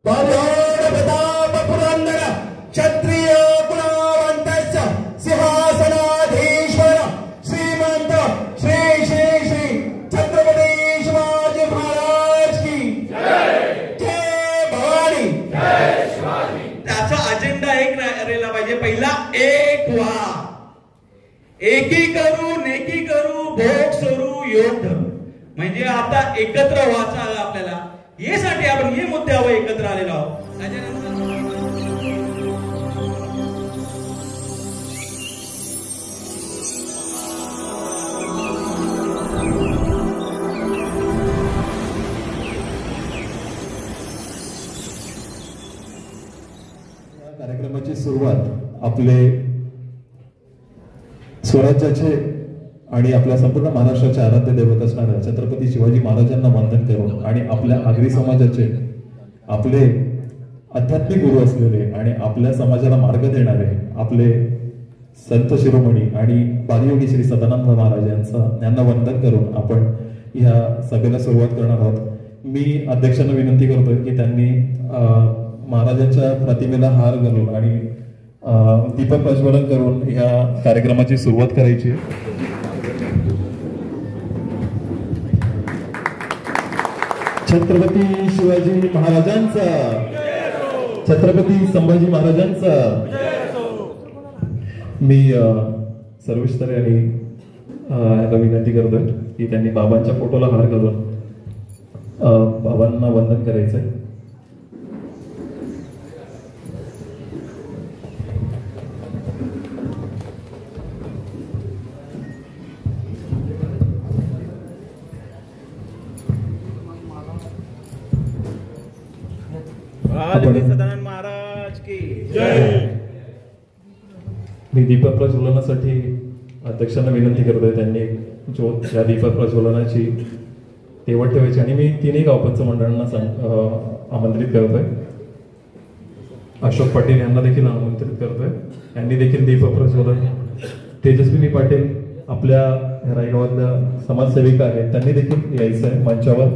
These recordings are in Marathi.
प्रताप पुरंदर क्षत्रिय कुलावंतस्य सिंहासनाधीश्वर श्रीमंत श्री श्री श्री छत्रपती शिवाजी महाराज की जय. जय भवानी. जय शिवाजी. त्याचा अजेंडा एक राहिला पाहिजे. पहिला एक व्हा, एकी करू नेकी करू भोग सोडू योद्ध. म्हणजे आता एकत्र व्हायचं आहे आपल्याला. यासाठी आपण हे मुद्द्यावर एकत्र आलेलो आहोत. कार्यक्रमाची सुरुवात आपले स्वराज्याचे आणि आपल्या संपूर्ण महाराष्ट्राचे आराध्य दैवत असणाऱ्या छत्रपती शिवाजी महाराजांना वंदन करून आणि आपल्या आगरी समाजाचे आपले आध्यात्मिक गुरु असलेले आणि आपल्या समाजाला मार्ग देणारे आपले संत शिरोमणी आणि बालयोगी श्री सदानंद महाराज यांना वंदन करून आपण ह्या सभेला सुरुवात करणार आहोत. मी अध्यक्षांना विनंती करतोय की त्यांनी महाराजांच्या प्रतिमेला हार घालून आणि दीपक प्रज्वलन करून ह्या कार्यक्रमाची सुरुवात करायची. छत्रपती शिवाजी महाराजांचा, छत्रपती संभाजी महाराजांचा. मी सर्वेश्वर आणि याला विनंती करतोय की त्यांनी बाबांच्या फोटोला हार घालून बाबांना वंदन करायचंय. सदानंद महाराज की जय. मी दीपक प्रज्वलनासाठी अध्यक्षांना विनंती करतोय त्यांनी या दीपक प्रज्वलनाची तेवट ठेवायची आणि मी तिन्ही गावपंच मंडळांना आमंत्रित करतोय. अशोक पाटील यांना देखील आमंत्रित करतोय. यांनी देखील दीपक प्रज्वलन. तेजस्विनी पाटील आपल्या रायगावातल्या समाजसेविका आहेत, त्यांनी देखील यायचं आहे मंचावर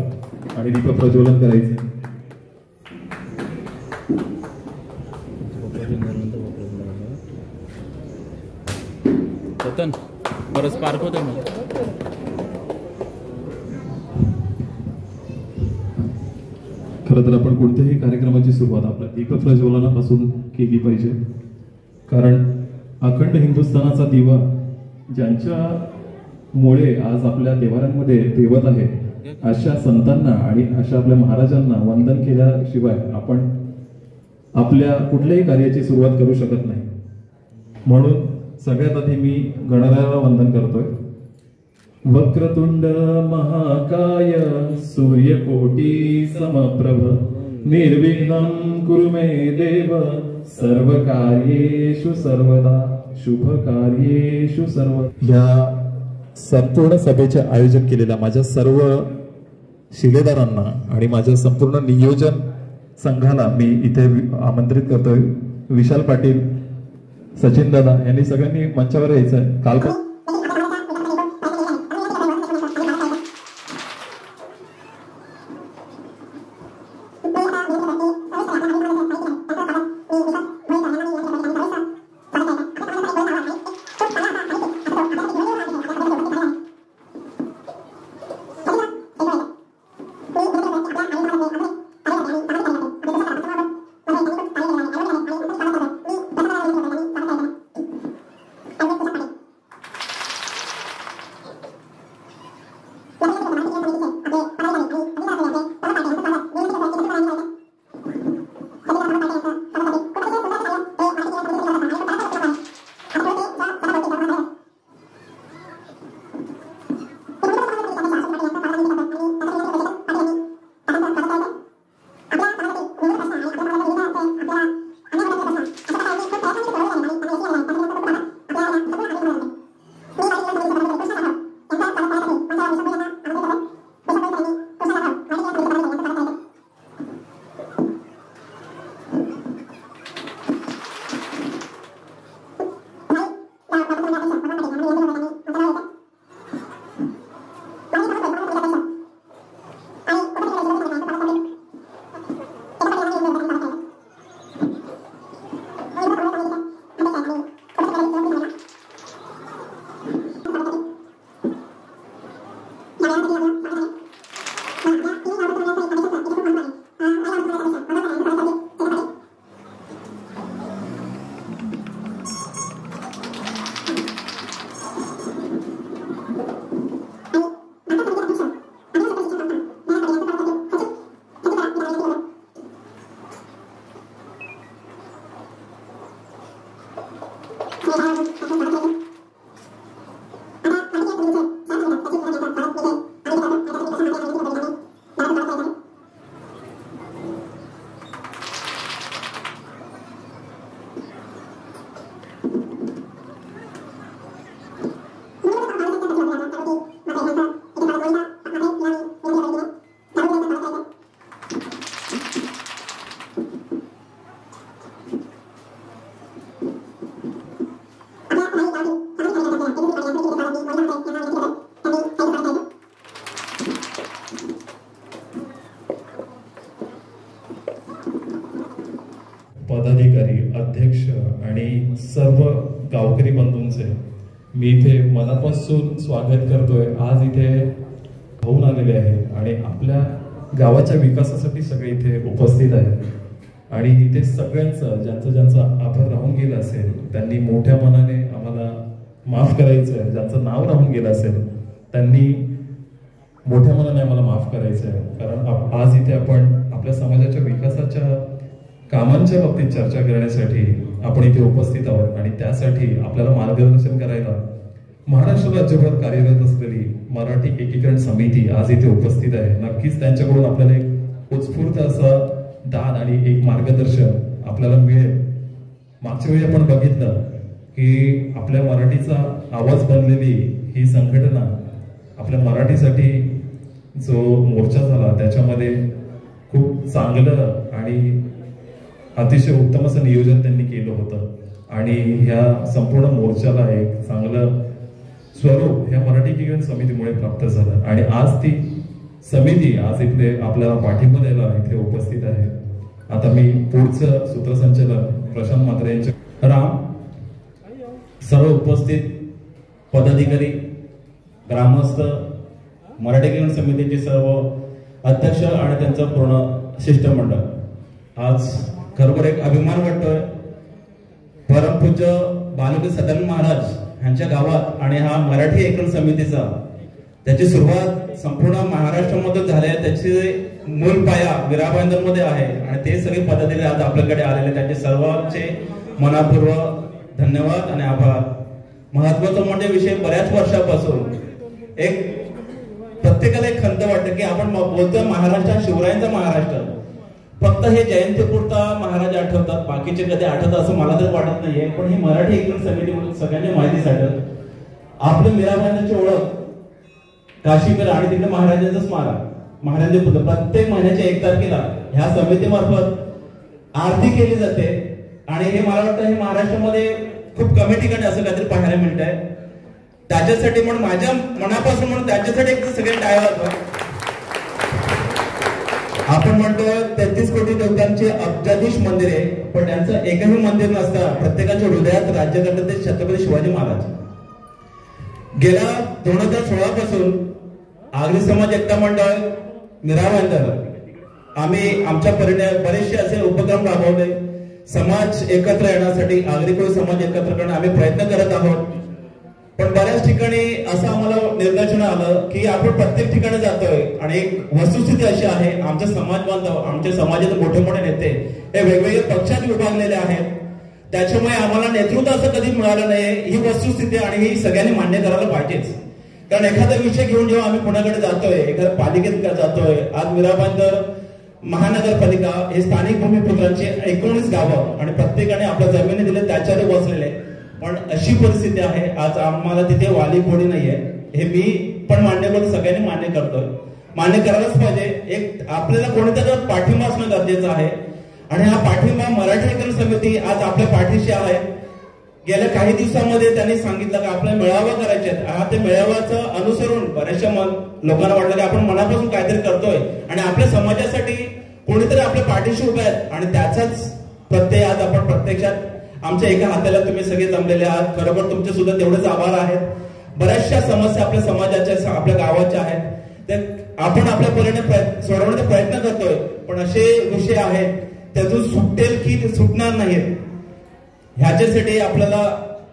आणि दीपक प्रज्वलन करायचं. बरंच पार्क होतं मग. खरं तर आपण कोणत्याही कार्यक्रमाची सुरुवात आपल्या दीपक प्रज्वलनापासून केली पाहिजे. कारण अखंड हिंदुस्थानाचा दिवा ज्यांच्यामुळे आज आपल्या देवाऱ्यांमध्ये देवत आहे अशा संतांना आणि अशा आपल्या महाराजांना वंदन केल्याशिवाय आपण आपल्या कुठल्याही कार्याची सुरुवात करू शकत नाही. म्हणून सगळ्यात आधी मी गणरायाला वंदन करतोय. वक्रतुंड महाकाय सूर्यकोटी समप्रभ निर्विघ्नं कुरु मे देव सर्वकार्येषु सर्वदा शुभ कार्येषु सर्व. या संपूर्ण सभेचे आयोजन केलेल्या माझ्या सर्व शिलेदारांना आणि माझ्या संपूर्ण नियोजन संघाला मी इथे आमंत्रित करतोय. विशाल पाटील, सचिन दादा यांनी सगळ्यांनी मंचावर यायचंय. काल पदाधिकारी, अध्यक्ष आणि सर्व गावकरी बंधूंचे मी इथे मनापासून स्वागत करतोय. आज इथे होऊन आलेले आहे आणि आपल्या गावाच्या विकासासाठी सगळे इथे उपस्थित आहेत आणि इथे सगळ्यांचं ज्यांचं आभार राहून गेलं असेल त्यांनी मोठ्या मनाने आम्हाला माफ करायचं आहे. ज्यांचं नाव राहून गेलं असेल त्यांनी मोठ्या मनाने आम्हाला माफ करायचं आहे. कारण आज इथे आपण आपल्या समाजाच्या विकासाच्या कामांच्या बाबतीत चर्चा करण्यासाठी आपण इथे उपस्थित आहोत आणि त्यासाठी आपल्याला मार्गदर्शन करायला महाराष्ट्र राज्यभर कार्यरत असलेली मराठी एकीकरण समिती आज इथे उपस्थित आहे. नक्कीच त्यांच्याकडून आपल्याला एक उत्स्फूर्त असा दाद आणि एक मार्गदर्शन आपल्याला मिळेल. मागच्या वेळी आपण बघितलं की आपल्या मराठीचा आवाज बनलेली ही संघटना आपल्या मराठीसाठी जो मोर्चा झाला त्याच्यामध्ये खूप चांगलं आणि अतिशय उत्तम असं नियोजन त्यांनी केलं होतं आणि ह्या संपूर्ण मोर्चाला एक चांगलं स्वरूप ह्या मराठी एकीकरण समितीमुळे प्राप्त झालं आणि आज ती समिती आज इथे आपल्याला पाठिंबा द्यायला इथे उपस्थित आहे. आता मी पुढचं सूत्रसंचालन प्रशांत म्हात्रे यांचे राम, सर्व उपस्थित पदाधिकारी, ग्रामस्थ, मराठी एकीकरण समितीचे सर्व अध्यक्ष आणि त्यांचं पूर्ण शिष्टमंडळ, आज खरोखर एक अभिमान वाटतोय. परमपूज्य बालगंधर्व सदानंद महाराज यांच्या गावात आणि हा मराठी एकीकरण समितीचा त्याची सुरुवात संपूर्ण महाराष्ट्रामध्ये झाली आहे. त्याची मूल पाया वीराभाईंदर मध्ये आहे आणि ते सगळे पदाधिकारी आज आपल्याकडे आलेले, त्यांचे सर्वांचे मनापूर्वक धन्यवाद आणि आभार. महत्वाचं म्हणजे विषय बऱ्याच वर्षापासून एक प्रत्येकाला एक खंत वाटतं की आपण बोलतोय महाराष्ट्र, शिवरायांचा महाराष्ट्र, फक्त हे जयंतीपुरता महाराज आठवतात, बाकीचे कधी आठवतात असं मला तर वाटत नाहीये. पण ही मराठी एकीकरण समिती सगळ्यांच्या माहितीसाठी आपल्या मीराबाईंची ओळख काशीकर आणि तिकडे महाराजांचं स्मारक, महाराजांचे पुत्र प्रत्येक महिन्याच्या 1 तारखेला ह्या समितीमार्फत आरती केली जाते आणि हे मला वाटतं हे महाराष्ट्रामध्ये खूप कमी ठिकाणी असं काहीतरी पाहायला मिळत आहे. त्याच्यासाठी म्हणून माझ्या मनापासून म्हणून त्याच्यासाठी एक सगळे टाळ्या वाजवा. आपण म्हणतो 33 कोटी देवतांचे अब्जाधीश मंदिर आहे, पण त्यांचं एकही मंदिर नसतं. प्रत्येकाच्या हृदयात राज्य करतात ते छत्रपती शिवाजी महाराज. गेल्या 2016 पासून आगरी समाज एकता मंडळ मीराभाईंदर आम्ही आमच्या परीने बरेचसे असे उपक्रम राबवले. समाज एकत्र येण्यासाठी, आगरी कोळी समाज एकत्र करण्यासाठी आम्ही प्रयत्न करत आहोत. पण बऱ्याच ठिकाणी असं आम्हाला निदर्शन आलं की आपण प्रत्येक ठिकाणी जातोय आणि एक वस्तुस्थिती अशी आहे, आमचे समाज बांधव, आमच्या समाजाचे मोठे मोठे नेते हे वेगवेगळ्या पक्षात विभागलेले आहेत. त्याच्यामुळे आम्हाला नेतृत्व असं कधी मिळालं नाही. ही वस्तुस्थिती आणि ही सगळ्यांनी मान्य करायला पाहिजेच. कारण एखादा विषय घेऊन जेव्हा आम्ही पुण्याकडे जातोय, एखाद्या पालिकेत जातोय, आज मीराभाईंदर महानगरपालिका हे स्थानिक भूमिपुत्रांची 19 गावं आणि प्रत्येकाने आपल्या जमिनी दिले त्याच्यावर बसलेले. पण अशी परिस्थिती आहे आज आम्हाला तिथे वाली कोणी नाहीये. हे मी पण मान्य करतो, सगळ्यांनी मान्य करतोय, मान्य करायलाच पाहिजे. एक आपल्याला कोणीतरी पाठिंबा असणं गरजेचं आहे आणि हा पाठिंबा मराठी एकीकरण समिती आज आपल्या पाठीशी आहे. गेल्या काही दिवसांमध्ये त्यांनी सांगितलं की आपल्याला मेळावा करायचे आहेत. हा ते मेळाव्याचं अनुसरून बऱ्याचशा लोकांना वाटलं की आपण मनापासून काहीतरी करतोय आणि आपल्या समाजासाठी कोणीतरी आपल्या पाठीशी उभे आहेत आणि त्याचाच प्रत्यय आज आपण प्रत्यक्षात आमच्या एका हाताला तुम्ही सगळे जमलेले आहात. खरोखर तुमचे सुद्धा तेवढेच आभार आहेत. बऱ्याचशा समस्या आपल्या समाजाच्या, आपल्या गावाच्या आहेत, ते आपण आपल्या परीने सोडवण्याचा प्रयत्न करतोय. पण असे विषय आहेत त्यातून सुटेल की सुटणार नाहीत, ह्याच्यासाठी आपल्याला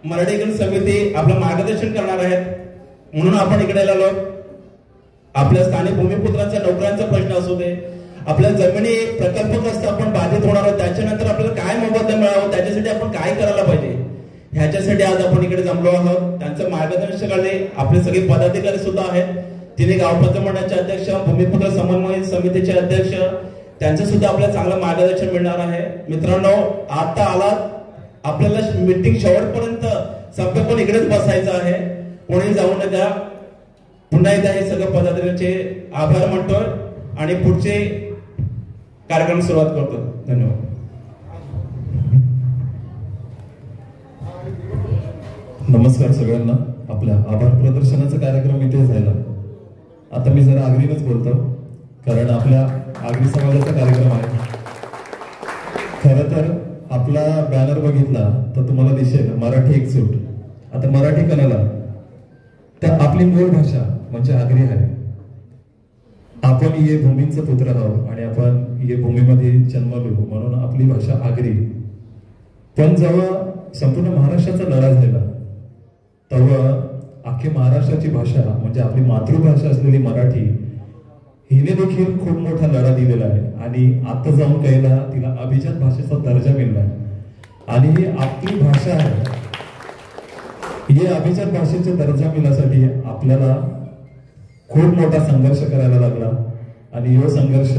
मराठी एकीकरण समिती आपलं मार्गदर्शन करणार आहेत. म्हणून आपण इकडे आलो. आपल्या स्थानिक भूमिपुत्रांच्या नोकऱ्यांचा प्रश्न असू दे, आपल्या जमिनी प्रकल्पग्रस्त आपण बाधित होणार आहोत, त्याच्यानंतर आपल्याला काय मोबदला मिळावं, त्याच्यासाठी आपण काय करायला पाहिजे, ह्याच्यासाठी आज आपण इकडे जमलो आहोत. त्यांचं मार्गदर्शनाखाली आपले सगळे पदाधिकारी सुद्धा आहेत. तिने गावपत्र मंडळाचे अध्यक्ष, भूमिपुत्र समन्वय समितीचे अध्यक्ष, त्यांचं सुद्धा आपल्याला चांगलं मार्गदर्शन मिळणार आहे. मित्रांनो, आता आला आपल्याला मीटिंग शेवटपर्यंत सगळं पण इकडेच बसायचं आहे, कोणी जाऊ नका. पुन्हा एकदा हे सगळं पदाधिकाऱ्यांचे आभार मानतोय आणि पुढचे कार्यक्रम सुरुवात करतो. धन्यवाद. नमस्कार सगळ्यांना. आपल्या आभार प्रदर्शनाचा कार्यक्रम इथे झाला. आता मी जरा आगरीनच बोलतो, कारण आपल्या आगरी समाजाचा कार्यक्रम आहे. खरं तर आपला बॅनर बघितला तर तुम्हाला दिसेल मराठी एकजूट. आता मराठी कणाला तर आपली मूळ भाषा म्हणजे आगरी आहे. आपण ये भूमींचं पुत्र आहोत आणि आपण ये भूमीमध्ये जन्मलो म्हणून आपली भाषा आगरी. पण जेव्हा संपूर्ण महाराष्ट्राचा लढा झाला तेव्हा अख्खी महाराष्ट्राची भाषा म्हणजे आपली मातृभाषा असलेली मराठी हिने देखील खूप मोठा लढा दिलेला आहे. आणि आता जाऊन कळला तिला अभिजात भाषेचा दर्जा मिळाला आणि ही आपली भाषा आहे. ही अभिजात भाषेचा दर्जा मिळण्यासाठी आपल्याला खूप मोठा संघर्ष करायला लागला. आणि हा संघर्ष,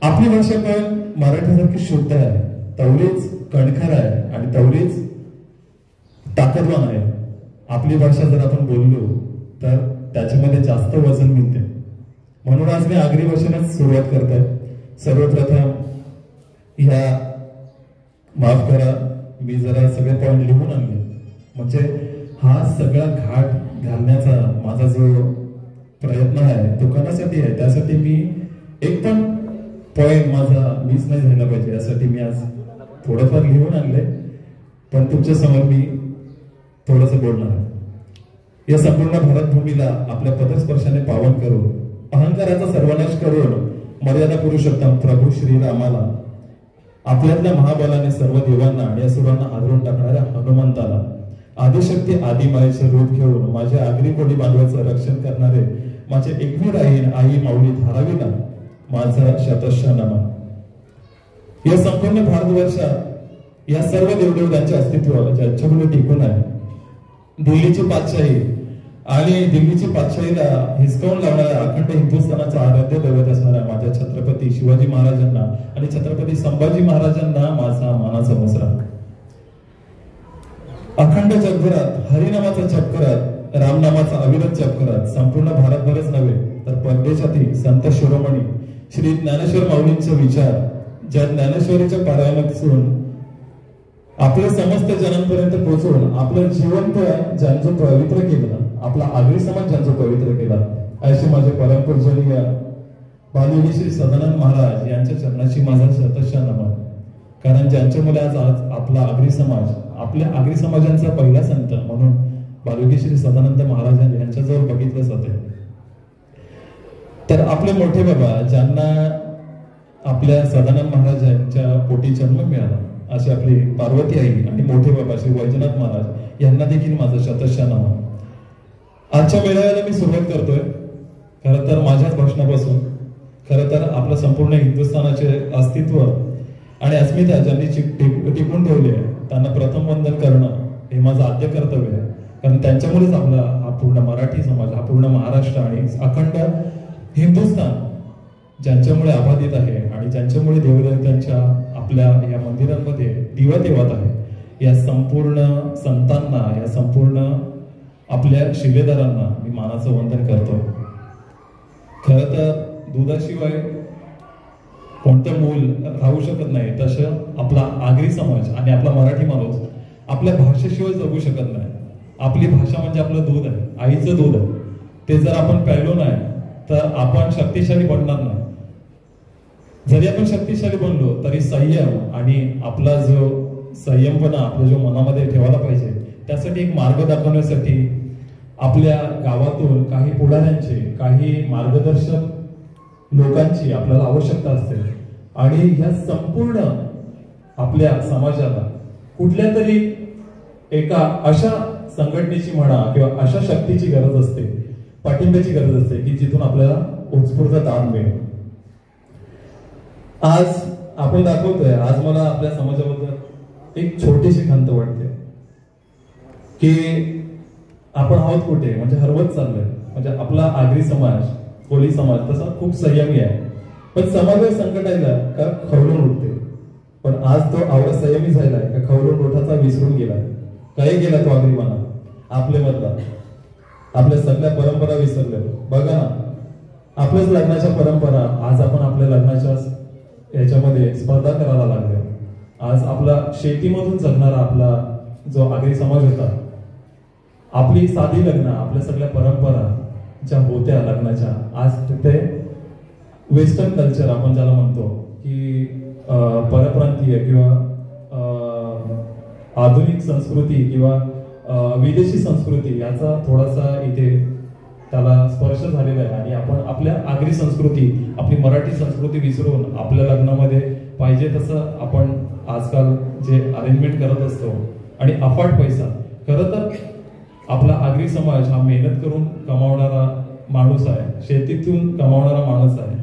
आपली भाषा पण मराठीसारखी शुद्ध आहे, तेवढीच कणखर आहे आणि तेवढीच ताकदवान आहे. आपली भाषा जर आपण बोललो तर त्याच्यामध्ये जास्त वजन मिळते. म्हणून आज मी आगरी भाषेनेच सुरुवात करतोय. सर्वप्रथम ह्या माफ करा, मी जरा सगळे पॉइंट लिहून आणले, म्हणजे हा सगळा घाट घालण्याचा माझा जो प्रयत्न आहे तो कोणासाठी आहे, त्यासाठी मी एक पण पॉइंट माझा मिस नाही झाला पाहिजे यासाठी मी आज थोडंफार लिहून आणले. पण तुमच्या समोर मी थोडंसं बोलणार आहे. या संपूर्ण भारतभूमीला आपल्या पदस्पर्शाने पावन करून, अहंकाराचा सर्वनाश करून, मर्यादा पुरुषोत्तम प्रभू श्रीरामाला, आपल्यातल्या महाबलाने सर्व देवांना आणि असुरांना हादरून टाकणाऱ्या हनुमंताला, आदिशक्ती आदिमायेचे रूप घेऊन माझ्या आगरी कोळी बांधवाचं रक्षण करणारे माझे एकवीर आई माऊली धारावीला माझा शतश नमन. या संपूर्ण भारतवर्षात या सर्व देवदेवतांचे अस्तित्व ज्यांच्यामुळे टिकून आहे. दिल्लीची पातशाही आणि दिल्लीची पातशाहीला हिसकावून लावणाऱ्या अखंड हिंदुस्थानाचा आराध्य दैवत असणाऱ्या माझ्या छत्रपती शिवाजी महाराजांना आणि छत्रपती संभाजी महाराजांना माझा मानाचा मुजरा. अखंड जगभरात हरिनामाचा जप करत, रामनामाचा अविरत जप करत, संपूर्ण भारतभरच नव्हे तर परदेशातील संत शिरोमणी श्री ज्ञानेश्वर माऊलींचे विचार ज्या ज्ञानेश्वरीच्या पारायणातून आपल्या समस्त जनांपर्यंत पोहोचवून आपलं जीवन ज्यांचं पवित्र केलं, आपला आगरी समाज ज्यांचं पवित्र केला, असे माझे परमपूजनीय बालयोगी श्री सदानंद महाराज यांच्या चरणाशी माझा शतश नमन. कारण ज्यांच्यामुळे आज आपला आगरी समाज, आपल्या आगरी समाजांचा पहिला संत म्हणून बालयोगी श्री सदानंद महाराज यांच्याजवळ बघितलं जाते. तर आपले मोठे बाबा ज्यांना आपल्या सदानंद महाराज यांच्या पोटी जन्म मिळाला अशी आपली पार्वती आई आणि मोठे बाबा श्री वैजनाथ महाराज यांना देखील माझं शतश नमन. आजच्या मेळाव्याला मी सुरुवात करतोय खरं तर माझ्याच भाषणापासून. खरं तर आपलं संपूर्ण हिंदुस्थानाचे अस्तित्व आणि अस्मिता ज्यांनी टिकून ठेवली आहे त्यांना प्रथम वंदन करणं हे माझं आद्य कर्तव्य आहे. कारण त्यांच्यामुळेच आपला हा पूर्ण मराठी समाज, हा पूर्ण महाराष्ट्र आणि अखंड हिंदुस्थान ज्यांच्यामुळे आबाधित आहे आणि ज्यांच्यामुळे देवदेवतांच्या आपल्या या मंदिरांमध्ये दिवा देवत आहे. या संपूर्ण संतांना, या संपूर्ण आपल्या शिलेदारांना मी मानाचं वंदन करतो. खरं तर दुधाशिवाय कोणतं मूल राहू शकत नाही, तसं आपला आगरी समाज आणि आपला मराठी माणूस आपल्या भाषेशिवाय जगू शकत नाही. आपली भाषा म्हणजे आपलं दूध आहे, आईचं दूध आहे. ते जर आपण प्यायलो नाही तर आपण शक्तिशाली बनणार नाही. जरी आपण शक्तिशाली बनलो तरी संयम आणि आपला जो संयमपणा आपला जो मनामध्ये ठेवायला पाहिजे, त्यासाठी एक मार्ग दाखवण्यासाठी आपल्या गावातून काही पुढाऱ्यांचे, काही मार्गदर्शक लोकांची आपल्याला आवश्यकता असते. आणि ह्या संपूर्ण आपल्या समाजाला कुठल्या तरी एका अशा संघटनेची म्हणा किंवा अशा शक्तीची गरज असते, पाठिंब्याची गरज असते की जिथून आपल्याला उत्स्फूर्त दान मिळेल. आज आपण दाखवतोय, आज मला आपल्या समाजाबद्दल एक छोटीशी खंत वाटते. की आपण आहोत कुठे, म्हणजे हरवत चाललोय. म्हणजे आपला आगरी समाज, कोळी समाज तसा खूप संयमी आहे, पण समाजावर संकट आलं का खवळून उठते. पण आज तो आवडा संयमी झालाय का खवळून उठाचा विसरून गेलाय. काही गेला तो आगरीपणा आपले मधला, आपल्या सगळ्या परंपरा विसरल्या. बघा ना, आपल्याच लग्नाच्या परंपरा आज आपण आपल्या लग्नाच्या याच्यामध्ये स्पर्धा करायला लागल्या. आज आपला शेतीमधून जगणारा आपला जो आगरी समाज होता, आपली साधी लग्न, आपल्या सगळ्या परंपरा ज्या होत्या लग्नाच्या, आज तिथे वेस्टर्न कल्चर आपण ज्याला म्हणतो की परप्रांतीय किंवा आधुनिक संस्कृती किंवा विदेशी संस्कृती याचा थोडासा इथे त्याला स्पर्श झालेला आहे. आणि आपण आपल्या आगरी संस्कृती, आपली मराठी संस्कृती विसरून आपल्या लग्नामध्ये पाहिजे तसं आपण आजकाल जे अरेंजमेंट करत असतो आणि अफाट पैसा. खरं तर आपला आगरी समाज हा मेहनत करून कमावणारा माणूस आहे, शेतीतून कमावणारा माणूस आहे,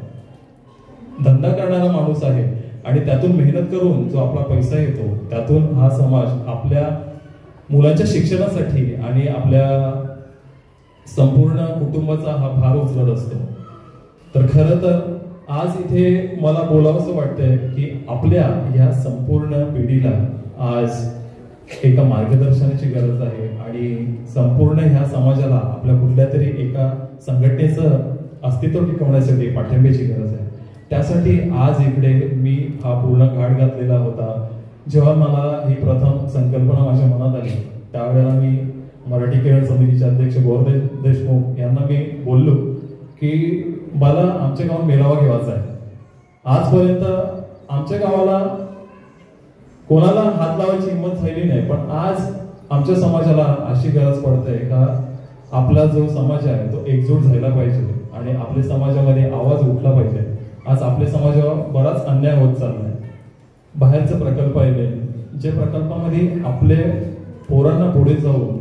धंदा करणारा माणूस आहे. आणि त्यातून मेहनत करून जो आपला पैसा येतो त्यातून हा समाज आपल्या मुलांच्या शिक्षणासाठी आणि आपल्या संपूर्ण कुटुंबाचा हा भार उचलत असतो. तर खरं तर आज इथे मला बोलावंसं वाटतंय की आपल्या ह्या संपूर्ण पिढीला आज एका मार्गदर्शनाची गरज आहे आणि संपूर्ण ह्या समाजाला आपल्या कुठल्या तरी एका संघटनेचं अस्तित्व टिकवण्यासाठी पाठिंब्याची गरज आहे. त्यासाठी आज इकडे मी हा पूर्ण घाट घातलेला होता. जेव्हा मला ही प्रथम संकल्पना माझ्या मनात आली त्यावेळेला मी मराठी केरळ समितीचे अध्यक्ष गौरव देशमुख यांना मी बोललो की मला आमच्या गावात मेळावा घ्यायचा आहे. आजपर्यंत आमच्या गावाला कोणाला हात लावायची हिंमत झाली नाही, पण आज आमच्या समाजाला अशी गरज पडते का आपला जो समाज आहे तो एकजूट झाला पाहिजे आणि आपल्या समाजामध्ये आवाज उठला पाहिजे. आज आपल्या समाजावर बराच अन्याय होत चाललाय. बाहेरचे प्रकल्प आहे, जे प्रकल्पामध्ये आपले पोरांना पुढे जाऊन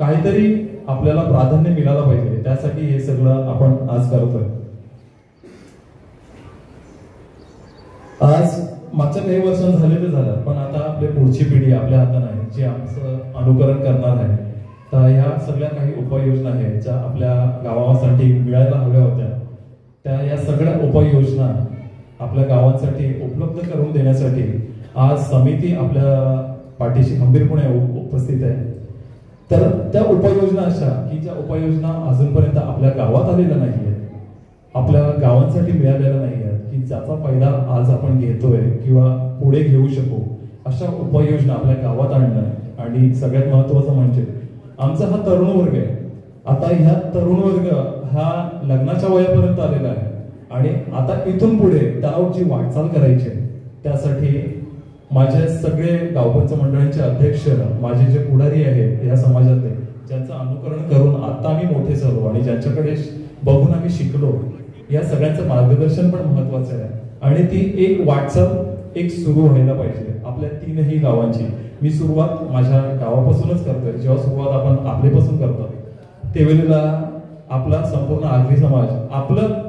काहीतरी आपल्याला प्राधान्य मिळालं पाहिजे, त्यासाठी हे सगळं आपण आज करतोय. आज मागच्या काही वर्षांत झालेलं झालं, पण आता आपली पुढची पिढी आपल्या हातात आहे जी आमचं अनुकरण करणार आहे. तर ह्या सगळ्या काही उपाययोजना आहेत ज्या आपल्या गावासाठी मिळायला हव्या होत्या, त्या या सगळ्या उपाययोजना आपल्या गावांसाठी उपलब्ध करून देण्यासाठी आज समिती आपल्या पाठीशी खंबीरपणे उपस्थित आहे. तर त्या उपाययोजना अशा की ज्या उपाययोजना अजूनपर्यंत आपल्या गावात आलेल्या नाहीये, आपल्या गावांसाठी मिळालेल्या नाही आहेत, की ज्याचा फायदा आज आपण घेतोय किंवा पुढे घेऊ शकू, अशा उपाययोजना आपल्या गावात आणणं. आणि सगळ्यात महत्वाचं म्हणजे आमचा हा तरुण वर्ग आहे. आता ह्या तरुण वर्ग हा लग्नाच्या वयापर्यंत आलेला आहे आणि आता इथून पुढे त्यावर जी वाटचाल करायची आहे त्यासाठी माझे सगळे गावपंच मंडळांचे अध्यक्ष, माझे जे पुढारी आहेत या समाजातले, ज्यांचं अनुकरण करून आता आम्ही मोठे झालो आणि ज्यांच्याकडे बघून आम्ही शिकलो, या सगळ्यांचं मार्गदर्शन पण महत्वाचं आहे. आणि ती एक वाटचाल एक सुरू व्हायला पाहिजे आपल्या तीनही गावांची. मी सुरुवात माझ्या गावापासूनच करतोय. जेव्हा सुरुवात आपण आपल्यापासून करतो त्यावेळेला आपला संपूर्ण आगरी समाज आपलं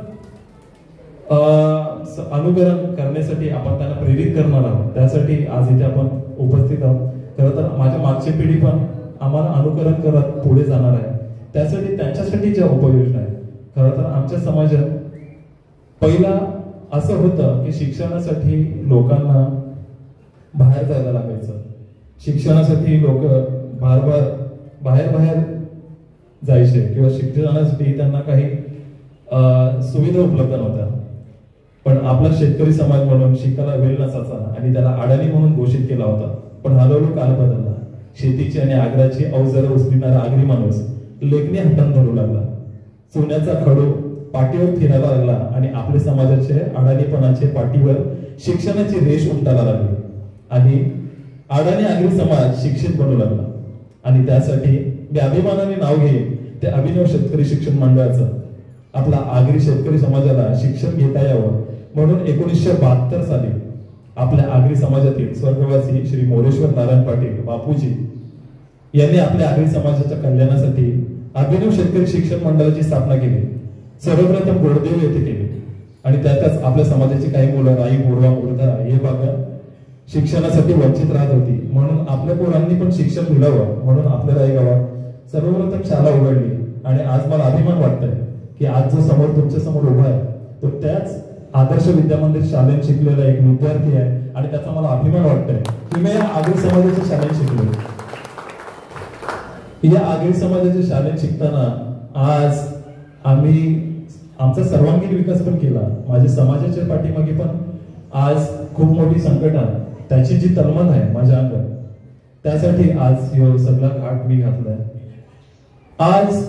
अनुकरण करण्यासाठी आपण त्यांना प्रेरित करणार आहोत. त्यासाठी आज इथे आपण उपस्थित आहोत. खरं तर माझ्या मागची पिढी पण आम्हाला अनुकरण करत पुढे जाणार आहे. त्यासाठी त्यांच्यासाठी ज्या उपाययोजना आहेत, खरं तर आमच्या समाजात पहिला असं होतं की शिक्षणासाठी लोकांना बाहेर जायला लागायचं. शिक्षणासाठी लोक बाहेर जायचे किंवा शिक्षणासाठी त्यांना काही सुविधा उपलब्ध नव्हत्या. पण आपला शेतकरी समाज म्हणून शिकायला वेळ नसायचा आणि त्याला अडाणी म्हणून घोषित केला होता. पण हळूहळू काल बदलला. शेतीची आणि आग्राची अवजारं उचलणारा आगरी माणूस लेखणी हातात धरू लागला. सोन्याचा खडू पाठीवर फिरायला लागला आणि आपल्या समाजाचे अडाणीपणाचे पाठीवर शिक्षणाची रेष उमटायला लागली आणि अडाणी आगरी समाज शिक्षित बनू लागला. आणि त्यासाठी मी अभिमानाने नाव घेईन ते अभिनव शेतकरी शिक्षण मंडळाचं. आपला आगरी शेतकरी समाजाला शिक्षण घेता यावं म्हणून 1972 साली आपल्या आगरी समाजातील स्वर्गवासी श्री मोरेश्वर नारायण पाटील बापूजी यांनी आपल्या आगरी समाजाच्या कल्याणासाठी अभिनव शेतकरी शिक्षण मंडळाची स्थापना केली. सर्वप्रथम गोडदेव येथे केली आणि त्यातच आपल्या समाजाची काही मुलं राई, मोडवा, मुर्धा हे भाग शिक्षणासाठी वंचित राहत होती. म्हणून आपल्या पोरांनी पण शिक्षण मिळावं म्हणून आपल्या गावात सर्वप्रथम शाळा उघडली. आणि आज मला अभिमान वाटतोय की आज जो समोर तुमच्या समोर उभा आहे तो त्याच आदर्श विद्यामंदिर शाळेत शिकलेला एक विद्यार्थी आहे. आणि त्याचा मला अभिमान वाटतोय की मी या आगरी समाजाच्या शाळेत शिकलो. या आगरी समाजाच्या शाळेत शिकताना आज आम्ही आमचा सर्वांगीण विकास पण केला. माझ्या समाजाच्या पाठीमागे पण आज खूप मोठी संकट आहे, त्याची जी तळमळ आहे माझ्या अंगात, त्यासाठी आज ह्यो सगळा घाट मी घातलाय. आज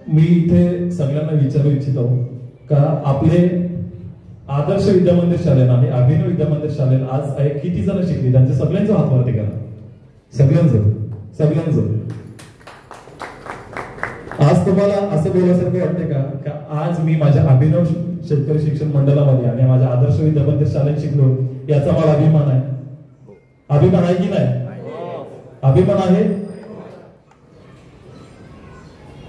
मी इथे सगळ्यांना विचारू इच्छितो का आपले आदर्श विद्यामंदिर शाळेत आणि अभिनव विद्यामंदिर शाळेत आज किती जण शिकली, त्यांच्या सगळ्यांचं हात वरती करा. सगळ्यांचं आज तुम्हाला असं बोलायसारखं वाटतंय का आज मी माझ्या अभिनव शेतकरी शिक्षण मंडळामध्ये आणि माझ्या आदर्श विद्यामंदिर शाळेत शिकलो, याचा मला अभिमान आहे. अभिमान आहे की नाही? अभिमान आहे.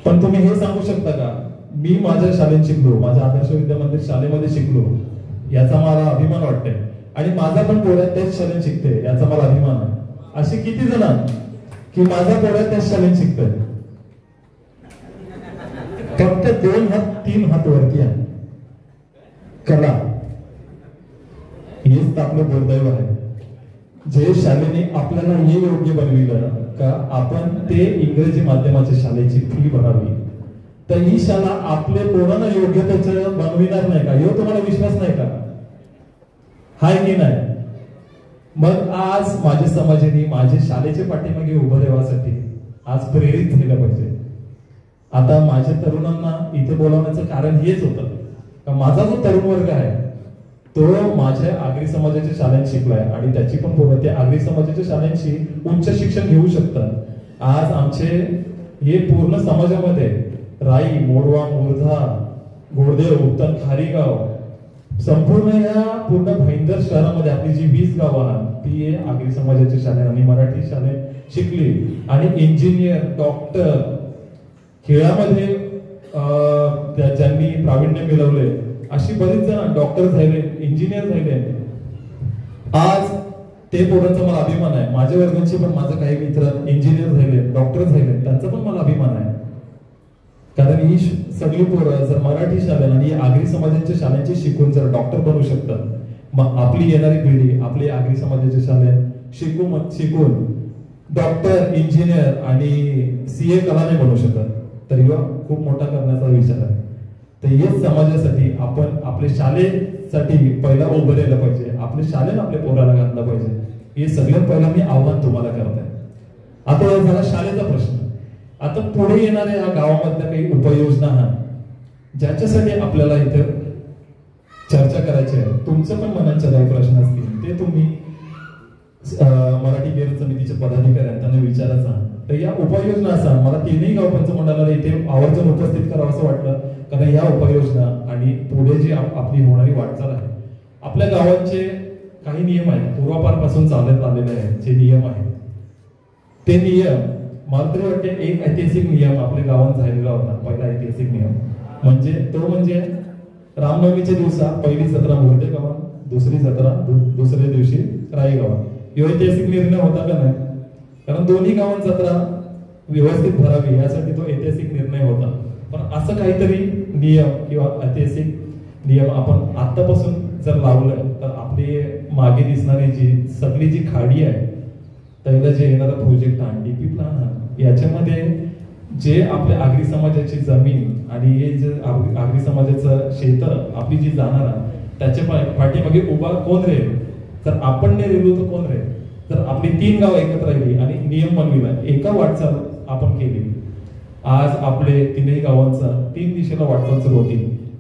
पण तुम्ही हे सांगू शकता का मी माझ्या शाळेत शिकलो, माझ्या आदर्श विद्यामंदिर शाळेमध्ये शिकलो, याचा मला अभिमान वाटतंय. आणि माझा पण पोरं त्याच शाळेत शिकते, याचा मला अभिमान आहे. अशी किती जण की माझा पोरं त्याच शाळेत शिकतोय? फक्त 2 हात 3 हात वरती आहे. कला हेच आपलं दुर्दैव आहे. जे शाळेने आपल्याला हे योग्य बनविलं का आपण ते इंग्रजी माध्यमाच्या शाळेची फी भरावी, तर ही शाळा आपले पोरांना योग्य त्याचं बनविणार नाही का? ह्यो तुम्हाला विश्वास नाही का? हाय की नाही? मग आज माझ्या समाजाने माझ्या शाळेच्या पाठीमागे उभं राहण्यासाठी आज प्रेरित झालं पाहिजे. आता माझ्या तरुणांना इथे बोलावण्याचं कारण हेच होतं का माझा जो तरुण वर्ग आहे तो माझ्या आगरी समाजाच्या शाळेत शिकलाय आणि त्याची पण पोरं ते आगरी समाजाच्या शाळांशी उच्च शिक्षण घेऊ शकतात. आज आमचे हे पूर्ण समाजामध्ये राई, मोरवा, मोरधा, गोरदेव, उत्तन, खारीगाव, संपूर्ण या पूर्ण भाईंदर शहरामध्ये आपली जी 20 गावं आहेत ती आगरी समाजाच्या शाळेत आणि मराठी शाळेत शिकली. आणि इंजिनियर, डॉक्टर, खेळामध्ये ज्यांनी प्रावीण्य मिळवले अशी बरीच जण डॉक्टर झाले, इंजिनियर झाले. आज ते पोरांचा मला अभिमान आहे. माझ्या वर्गांचे पण माझे काही मित्र इंजिनियर झाले, डॉक्टर झाले, त्यांचा पण मला अभिमान आहे. कारण ही सगळी पोरं जर मराठी शाळेत आणि आगरी समाजाच्या शाळांची शिकून जर डॉक्टर बनू शकतात, मग आपली येणारी पिढी आपली आगरी समाजाच्या शाळेत शिकून डॉक्टर, इंजिनियर आणि CA कला नाही बनू शकत, तर ह्यो खूप मोठा करण्याचा विचार आहे. तर हेच समाजासाठी आपण आपल्या शाळेसाठी पहिला उभं राहिलं पाहिजे, आपल्या शाळेत आपल्या पोराला घातलं पाहिजे. हे सगळ्यात पहिला मी आव्हान तुम्हाला करत आहे. आता झाला शाळेचा प्रश्न. आता पुढे येणाऱ्या या गावामधल्या काही उपाययोजना आहेत ज्याच्यासाठी आपल्याला इथे चर्चा करायची आहे. तुमचं पण मनात काही प्रश्न असतील ते तुम्ही मराठी गैर समितीचे पदाधिकारी आहेत त्यांना विचारायचा. तर या उपाययोजना असा मला 3ही गाव पंचमंडळाला इथे आवर्जून उपस्थित करावं असं वाटलं, कारण या उपाययोजना आणि पुढे जी आपली होणारी वाटचाल आहे, आपल्या गावांचे काही नियम आहेत पूर्वापारपासून चालत आलेले आहेत. जे नियम आहेत ते नियम मला तरी वाटते एक ऐतिहासिक नियम आपल्या गावात झालेला होता. पहिला ऐतिहासिक नियम म्हणजे रामनवमीच्या दिवसा पहिली जत्रा बोर्डे गावात, दुसरी जत्रा दुसऱ्या दिवशी राई गावात. यो ऐतिहासिक निर्णय होता का नाही? कारण दोन्ही गावात जत्रा व्यवस्थित भरावी यासाठी तो ऐतिहासिक निर्णय होता. पण असं काहीतरी नियम किंवा ऐतिहासिक नियम आपण आतापासून जर लावलं तर आपली मागे दिसणारी जी सगळी जी खाडी आहे त्याला जे येणारा प्रोजेक्ट आहे, DP प्लॅन आहे, याच्यामध्ये जे आपल्या आगरी समाजाची जमीन आणि हे जे आगरी समाजाचं क्षेत्र आपली जी जाणार आहे त्याच्या पाठीमागे उभा कोण राहील? जर आपण नाही राहिलो तर कोण राहील? तर आपली 3 गाव एकत्र राहिली आणि नियम बनविला, एका वाटचाल आपण केली. आज आपले 3ही गावांचा 3 दिशेला वाटचाल सुरू होती.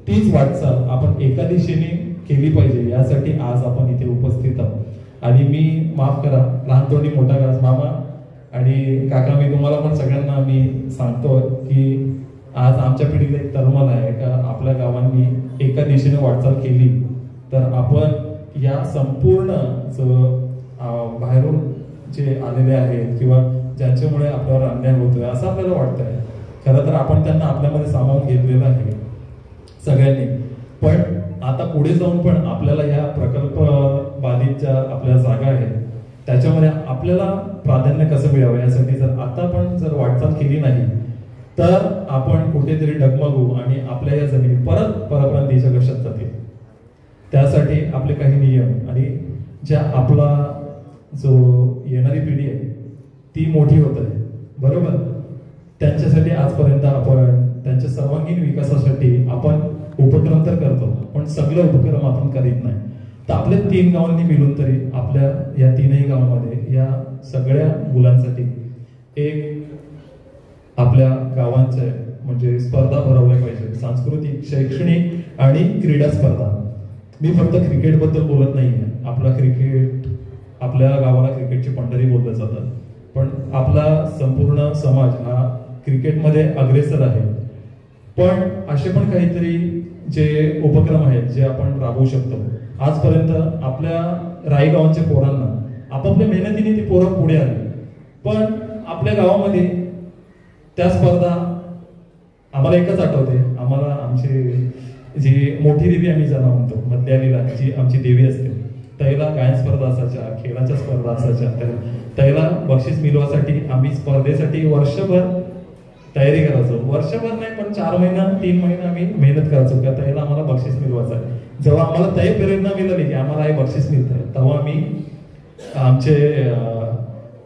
तीच वाटचाल आपण एका दिशेने केली पाहिजे यासाठी आज आपण इथे उपस्थित आहोत. आणि मी माफ करा लहान तोंडी मोठा घास मामा आणि काका, मी तुम्हाला पण सगळ्यांना मी सांगतो की आज आमच्या पिढीला एक तळमळ आहे का आपल्या गावांनी एका दिशेने वाटचाल केली तर आपण या संपूर्ण बाहेरून जे आलेले आहेत किंवा ज्यांच्यामुळे आपल्यावर अन्याय होतोय असं आपल्याला वाटतंय. खरं तर आपण त्यांना आपल्यामध्ये सामावून घेतलेलं आहे सगळ्यांनी. पण आता पुढे जाऊन पण आपल्याला या प्रकल्प बाधितच्या आपल्या जागा आहेत त्याच्यामध्ये आपल्याला प्राधान्य कसं मिळावं यासाठी जर आता पण जर वाटचाल केली नाही तर आपण कुठेतरी डगमगू आणि आपल्या या जमिनी परत परप्रांतीच्या कशात जातील. त्यासाठी आपले काही नियम आणि ज्या आपला जो येणारी पिढी आहे ती मोठी होत आहे बरोबर, त्यांच्यासाठी आजपर्यंत आपण त्यांच्या सर्वांगीण विकासासाठी आपण उपक्रम तर करतो पण सगळे उपक्रम आपण करीत नाही. तर आपल्या 3 गावांनी मिळून तरी आपल्या या 3ही गावांमध्ये या सगळ्या मुलांसाठी एक आपल्या गावांचे म्हणजे स्पर्धा भरवल्या पाहिजे, सांस्कृतिक शैक्षणिक आणि क्रीडा स्पर्धा. मी फक्त क्रिकेट बद्दल बोलत नाहीये, आपला क्रिकेट आपल्या गावाला क्रिकेटची पंढरी बोललं जातं पण आपला संपूर्ण समाज हा क्रिकेटमध्ये अग्रेसर आहे. पण असे पण काहीतरी जे उपक्रम आहेत जे आपण राबवू शकतो. आजपर्यंत आपल्या रायगावांच्या पोरांना आपापल्या मेहनतीने ती पोरं पुढे आली पण आपल्या गावामध्ये त्या स्पर्धा आम्हाला एकच आठवते, आम्हाला आमची जी मोठी देवी आम्ही ज्यांना म्हणतो मध्यालीला जी आमची देवी असते त्याला गायन स्पर्धा असायच्या, खेळाच्या स्पर्धा असायच्या. त्याला बक्षीस मिळवासाठी आम्ही स्पर्धेसाठी वर्षभर तयारी करायचो. वर्षभर नाही पण 4 महिना 3 महिना आम्ही मेहनत करायचो का त्याला आम्हाला बक्षीस मिळवायचं आहे. जेव्हा आम्हाला त्याही प्रेरणा मिळाली की आम्हाला हे बक्षीस मिळत आहे तेव्हा आम्ही आमचे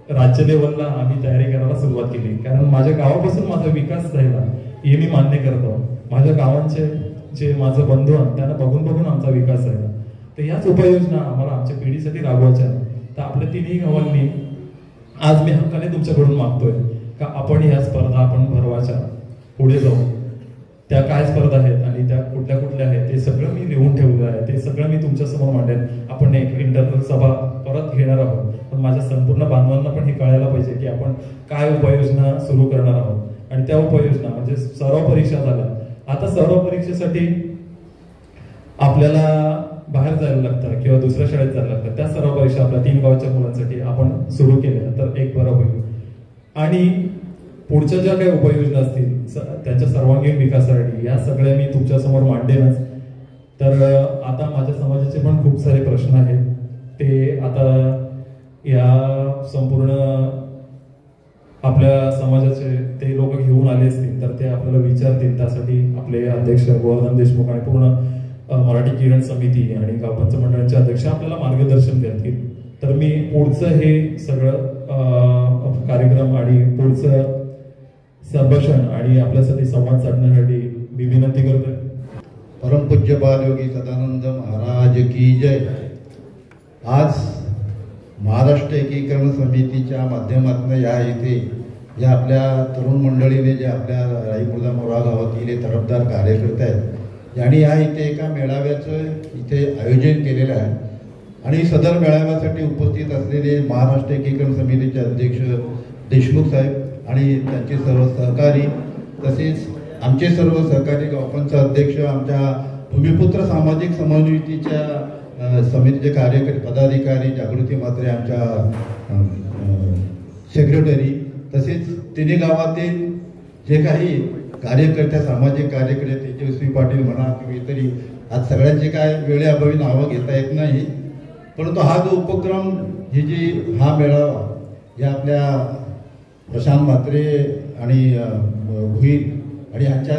राज्य लेवलला आम्ही तयारी करायला सुरुवात केली. कारण माझ्या गावापासून माझा विकास झाला हे मी मान्य करतो. माझ्या गावांचे जे माझं बंधू आहेत त्यांना बघून बघून आमचा विकास झाला. तर याच उपाययोजना आम्हाला आमच्या पिढीसाठी राबवायच्या. तर आपल्या 3ही गावांनी आज मी हक्काने तुमच्याकडून मागतोय का आपण या स्पर्धा आपण भरवायच्या, पुढे जाऊ. त्या काय स्पर्धा आहेत आणि त्या कुठल्या कुठल्या आहेत ते सगळं मी लिहून ठेवलं आहे, ते सगळं मी तुमच्यासमोर मांडेन. आपण एक इंटरनल सभा परत घेणार आहोत पण माझ्या संपूर्ण बांधवांना पण हे कळायला पाहिजे की आपण काय उपाययोजना सुरू करणार आहोत. आणि त्या उपाययोजना म्हणजे सराव परीक्षा झाल्या. आता सराव परीक्षेसाठी आपल्याला बाहेर जायला लागतं किंवा दुसऱ्या शाळेत जायला लागतं. त्या सराव परीक्षा आपल्या 3 गावाच्या मुलांसाठी आपण सुरू केल्या तर एक बरं होईल. आणि पुढच्या ज्या काही उपाययोजना असतील त्यांच्या सर्वांगीण विकासासाठी या सगळ्या मी तुमच्या समोर मांडेनच. तर आता माझ्या समाजाचे पण खूप सारे प्रश्न आहेत ते आता या संपूर्ण आपल्या समाजाचे ते लोक घेऊन आले असतील तर ते आपल्याला विचारतील. त्यासाठी आपले अध्यक्ष गोवर्धन देशमुख आणि पूर्ण मराठी किरण समिती आणि गावपंच मंडळाचे अध्यक्ष आपल्याला मार्गदर्शन करतील. तर मी पुढचं हे सगळं कार्यक्रम आणि पुढचं संभाषण आणि आपल्यासाठी संवाद साधण्यासाठी मी विनंती करतोय. परमपूज्यपाद योगी सदानंद महाराज की जय. आज महाराष्ट्र एकीकरण समितीच्या माध्यमातून या इथे या आपल्या तरुण मंडळीने जे आपल्या राईमुर्दा मोरा गावातील तरफदार कार्यकर्ते आहेत यांनी या इथे एका मेळाव्याचं इथे आयोजन केलेलं आहे. आणि सदर मेळाव्यासाठी उपस्थित असलेले महाराष्ट्र एकीकरण समितीचे अध्यक्ष देशमुख साहेब आणि त्यांचे सर्व सहकारी तसेच आमचे सर्व सहकारी गावपंच अध्यक्ष, आमच्या भूमिपुत्र सामाजिक समन्वयतीच्या समितीचे कार्यकारी पदाधिकारी, जागृती म्हात्रे आमच्या सेक्रेटरी, तसेच 3 गावातील जे काही कार्यकर्ते सामाजिक कार्यकर्ते तेजस्वी पाटील म्हणा किंवा इतरही आज सगळ्यांचे काय वेळेअभावी नावं घेता येत नाही. परंतु हा जो उपक्रम हा मेळावा या आपल्या प्रशांत म्हात्रे आणि भुईर आणि यांच्या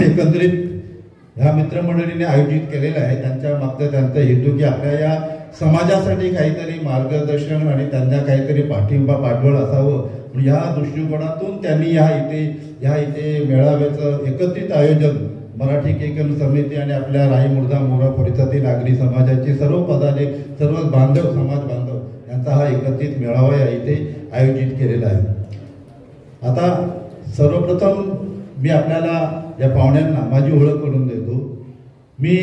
एकंदरीत ह्या मित्रमंडळीने आयोजित केलेलं आहे. त्यांच्या मागचा त्यांचा हेतू की आपल्या या समाजासाठी काहीतरी मार्गदर्शन आणि त्यांना काहीतरी पाठिंबा पाठबळ असावं या दृष्टिकोनातून त्यांनी या इथे मेळाव्याचं एकत्रित आयोजन मराठी एकीकरण समिती आणि आपल्या राईमुर्दा मोरा परिसरातील नागरी समाजाचे सर्व सर्व बांधव समाज बांधव यांचा हा एकत्रित मेळावा या इथे आयोजित केलेला आहे. आता सर्वप्रथम मी आपल्याला या पाहुण्यांना माझी ओळख करून देतो. मी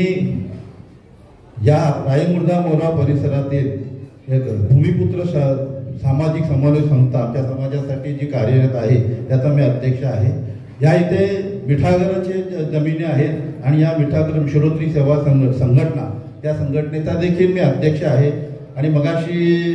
या राईमुर्दा मोरा परिसरातील एक भूमिपुत्र सामाजिक समन्वय संस्था आमच्या समाजासाठी जी कार्यरत आहे त्याचा मी अध्यक्ष आहे. या इथे मिठागराचे जमिनी आहेत आणि या मिठागर विश्वोत्तरी सेवा संघटना त्या संघटनेचा देखील मी अध्यक्ष आहे. आणि मगाशी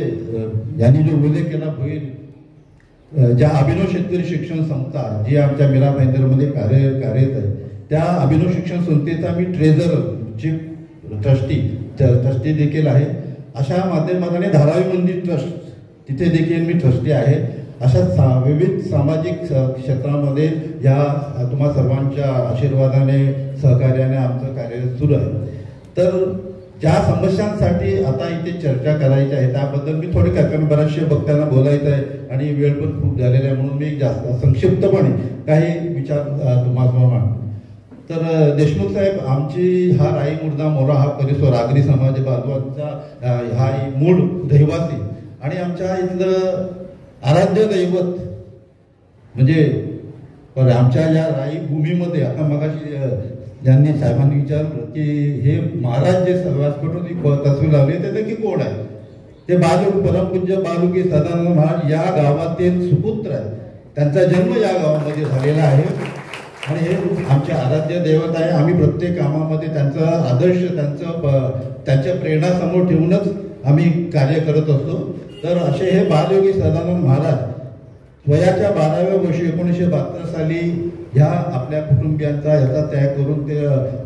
यांनी जो उल्लेख केला होईल ज्या अभिनव शेतकरी शिक्षण संस्था जी आमच्या मीरा भाईंदरमध्ये कार्यरत आहे त्या अभिनव शिक्षण संस्थेचा मी ट्रेझरर चीफ ट्रस्टी देखील आहे. अशा माध्यमाने धारावी मंदिर ट्रस्ट तिथे देखील मी ट्रस्टी आहे. अशा विविध सामाजिक क्षेत्रामध्ये या तुम्हा सर्वांच्या आशीर्वादाने सहकार्याने आमचं कार्य सुरू आहे. तर ज्या समस्यांसाठी आता इथे चर्चा करायची आहे त्याबद्दल मी थोडी कारण बऱ्याचशा वक्त्यांना बोलायचं आहे आणि वेळ पण खूप झालेला आहे म्हणून मी जास्त संक्षिप्तपणे काही विचार तुम्हाला मांडतो. तर देशमुख साहेब, आमची हा राई मुर्दा मोरा हा परिसर आगरी समाज बांधवांचा हा मूळ रहिवासी आणि आमच्या इथलं आराध्य दैवत म्हणजे आमच्या या राई भूमीमध्ये आता मगाशी ज्यांनी साहेबांनी विचारलं की हे महाराज जे व्यासपीठावर तस्वीर लावली ते नक्की कोण आहे. ते परमपूज्य बालुकी सदानंद महाराज या गावातील सुपुत्र आहे. त्यांचा जन्म या गावामध्ये झालेला आहे आणि हे आमचे आराध्य दैवत आहे. आम्ही प्रत्येक कामामध्ये त्यांचा आदर्श त्यांच्या प्रेरणा समोर ठेवूनच आम्ही कार्य करत असतो. तर असे हे बालयोगी सदानंद महाराज वयाच्या 12व्या वर्षी 1972 साली ह्या आपल्या कुटुंबियांचा याचा त्याग करून ते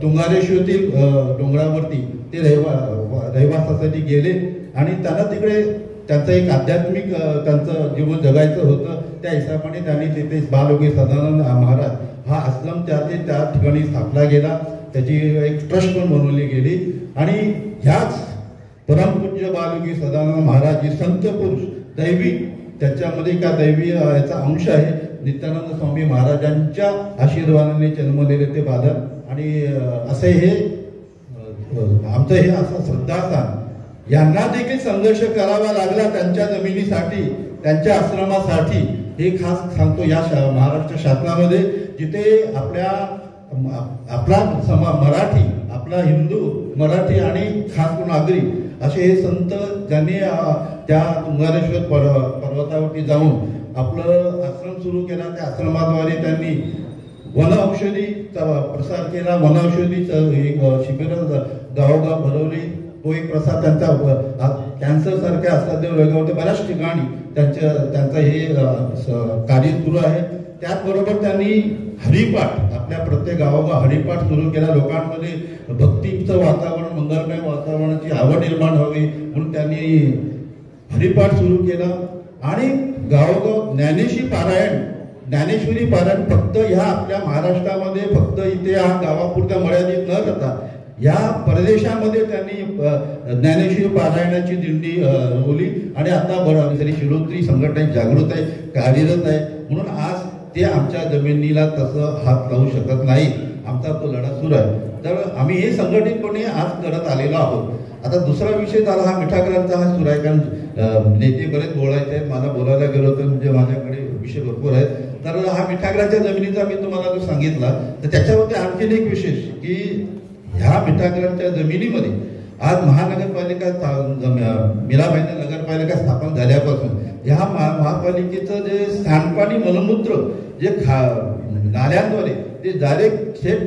तुंगारेश्वरीतील डोंगरावरती ते रहिवासासाठी गेले आणि त्यांना तिकडे त्यांचं एक आध्यात्मिक त्यांचं जीवन जगायचं होतं. त्या हिशोबाने त्यांनी तिथे बालयोगी सदानंद महाराज हा आश्रम त्या ठिकाणी स्थापना गेला. त्याची एक ट्रस्ट पण बनवली गेली आणि ह्याच परमपूज्य बालयोगी सदानंद महाराज जी संत पुरुष दैवी त्याच्यामध्ये का दैवी याचा अंश आहे. नित्यानंद स्वामी महाराजांच्या आशीर्वादाने जन्मलेले ते बालक आणि असे हे आमचं हे असं श्रद्धास्थान. यांना देखील संघर्ष करावा लागला त्यांच्या जमिनीसाठी, त्यांच्या आश्रमासाठी. हे खास सांगतो या महाराष्ट्र शासनामध्ये जिथे आपला मराठी, आपला हिंदू मराठी आणि खास करून आगरी असे हे संत ज्यांनी त्या तुंगारेश्वर पर्वतावरती जाऊन आपलं आश्रम सुरू केला. त्या आश्रमाद्वारे त्यांनी वन औषधीचा प्रसार केला. वन औषधीचं एक शिबिर गावोगाव भरवली. तो एक प्रसार त्यांचा कॅन्सर सारख्या असाध्य रोगावरती बऱ्याच ठिकाणी त्यांचं हे कार्य सुरू आहे. त्याचबरोबर त्यांनी हरिपाठ आपल्या प्रत्येक गावोगाव हरिपाठ सुरू केला. लोकांमध्ये भक्तीचं वातावरण, मंगलमय वातावरणाची आवड निर्माण व्हावी म्हणून त्यांनी हरिपाठ सुरू केला आणि गावोगाव ज्ञानेश्वरी पारायण फक्त ह्या आपल्या महाराष्ट्रामध्ये फक्त इथे हा गावापुरत्या मर्यादित न करता या परदेशामध्ये त्यांनी ज्ञानेश्वरी पारायणाची दिंडी बोली आणि आता बरं शिरोत्री संघटना जागृत आहे, कार्यरत आहे. म्हणून आज ते आमच्या जमिनीला तसं हात लावू शकत नाही. आमचा तो लढा सुरू आहे. तर आम्ही हे संघटितपणे आज करत आलेलो आहोत. आता दुसरा विषय झाला हा मिठागरांचा हा सुरू आहे. कारण नेते बरेच बोलायचे आहेत. मला बोलायला गेलो तर म्हणजे माझ्याकडे विषय भरपूर आहेत. तर हा मिठागराच्या जमिनीचा मी तुम्हाला जो सांगितला तर त्याच्यावरती आणखीन एक विशेष की ह्या मिठागरांच्या जमिनीमध्ये आज महानगरपालिका मीराबाईंना नगरपालिका स्थापन झाल्यापासून ह्या महापालिकेचं जे सांडपाणी मलमूत्र जे नाल्यांद्वारे ते डायरेक्ट थेट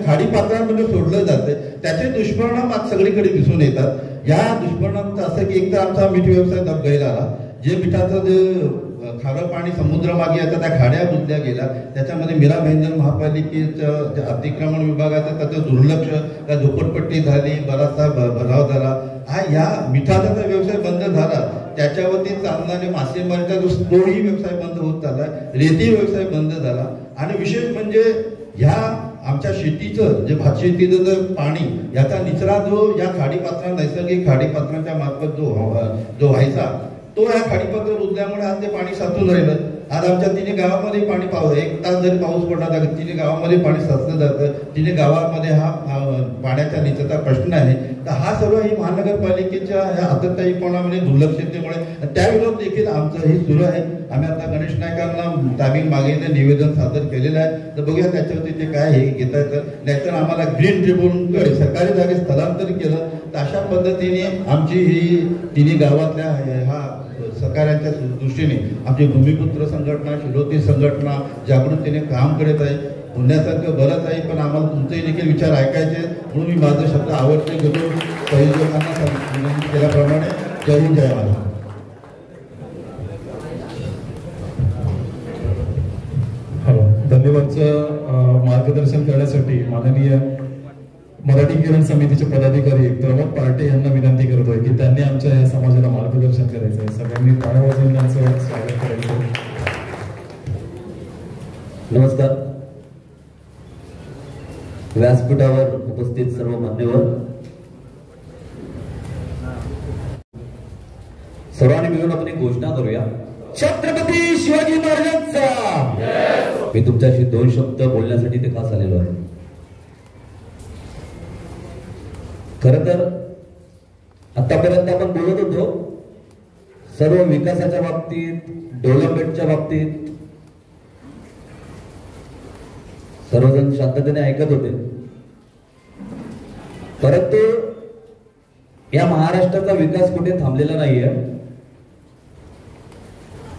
खाडी पात्रांमध्ये सोडलं जातं. त्याचे दुष्परिणाम आज सगळीकडे दिसून येतात. या दुष्परिणामाचं असं की एक तर आमचा मीठ व्यवसाय दबगैला आला. जे मिठाचं जे खारं पाणी समुद्रमागे येतं त्या खाड्या बुजल्या गेल्या. त्याच्यामध्ये मीरा भाईंदर महापालिकेचं जे अतिक्रमण विभागाचं त्याचं दुर्लक्ष, त्या झोपडपट्टी झाली, बराचसा भराव झाला. हा या मिठाचा व्यवसाय बंद झाला. त्याच्यावरती चालणारे मासेमारीचा जो तोही व्यवसाय बंद होत चालला, रेती व्यवसाय बंद झाला. आणि विशेष म्हणजे ह्या आमच्या शेतीचं जे भात शेतीचं जर पाणी याचा निचरा जो या खाडीपात्रा नैसर्गिक खाडीपात्रांच्या मार्फत जो व्हायचा तो या खाडीपात्र बुजल्यामुळे आज ते पाणी साचून राहिलं. आज आमच्या तिन्ही गावामध्ये पाणी एक तास जरी पाऊस पडला तर तिन्ही गावामध्ये पाणी साचलं जातं. तिन्ही गावामध्ये हा पाण्याच्या निचेचा प्रश्न आहे. तर हा सर्व ही महानगरपालिकेच्या ह्या आतताईपणामध्ये दुर्लक्षतेमुळे त्याविरोधात देखील आमचं हे सुरू आहे. आम्ही आता गणेश नायकांना ताबील मागितलं, निवेदन सादर केलेलं आहे. तर बघूया त्याच्यावरती ते काय हे घेता येतं. नाहीतर आम्हाला ग्रीन ट्रिब्युनलकडे सरकारी जागेत स्थलांतर केलं तर अशा पद्धतीने आमची ही तिन्ही गावातल्या हा सहकार्याच्या दृष्टीने आमची भूमिपुत्र संघटना, शिरोती संघटना जागृतीने काम करत आहे. पुण्यासारखं बरंच आहे पण आम्हाला तुमचे देखील विचार ऐकायचे म्हणून मी माझा शब्द आवडते घेतो. सहयोगांना विनंती केल्याप्रमाणे जय हिंद जय महाराज. धन्यवादचं मार्गदर्शन करण्यासाठी माननीय मराठी किरण समितीचे पदाधिकारी प्रमोद पार्टे यांना विनंती करतोय की त्यांनी आमच्या या समाजाला मार्गदर्शन करायचं आहे. सगळ्यांनी टाळ्या वाजवून त्यांचं स्वागत करायचं. नमस्कार. व्यासपीठावर उपस्थित सर्व मान्यवर, सर्वांनी मिळून आपण एक घोषणा करूया. छत्रपती शिवाजी महाराजांचा. मी तुमच्याशी 2 शब्द बोलण्यासाठी ते खास आलेलो आहे. खर तर आतापर्यंत आपण बोलत होतो सर्व विकासाच्या बाबतीत, डेव्हलपमेंटच्या बाबतीत, सर्वजण शांततेने ऐकत होते. परंतु या महाराष्ट्राचा विकास कुठे थांबलेला नाहीये.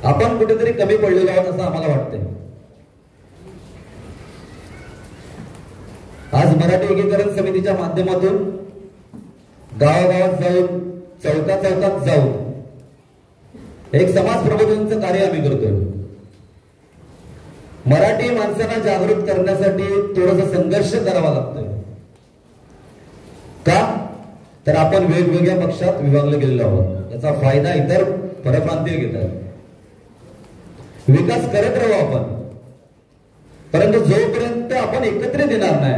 आपण कुठेतरी कमी पडलेलो आहोत असं आम्हाला वाटतंय. आज मराठी एकीकरण समितीच्या माध्यमातून गावागावात जाऊन, चौकात जाऊन एक समाज प्रबोधनाचं कार्य आम्ही करतोय. मराठी माणसांना जागृत करण्यासाठी थोडासा संघर्ष करावा लागतोय. का तर आपण वेगवेगळ्या पक्षात विभागले गेलेलो आहोत. याचा फायदा इतर परप्रांतीय घेतात. विकास करत राहू आपण, परंतु जोपर्यंत आपण एकत्रित येणार नाही,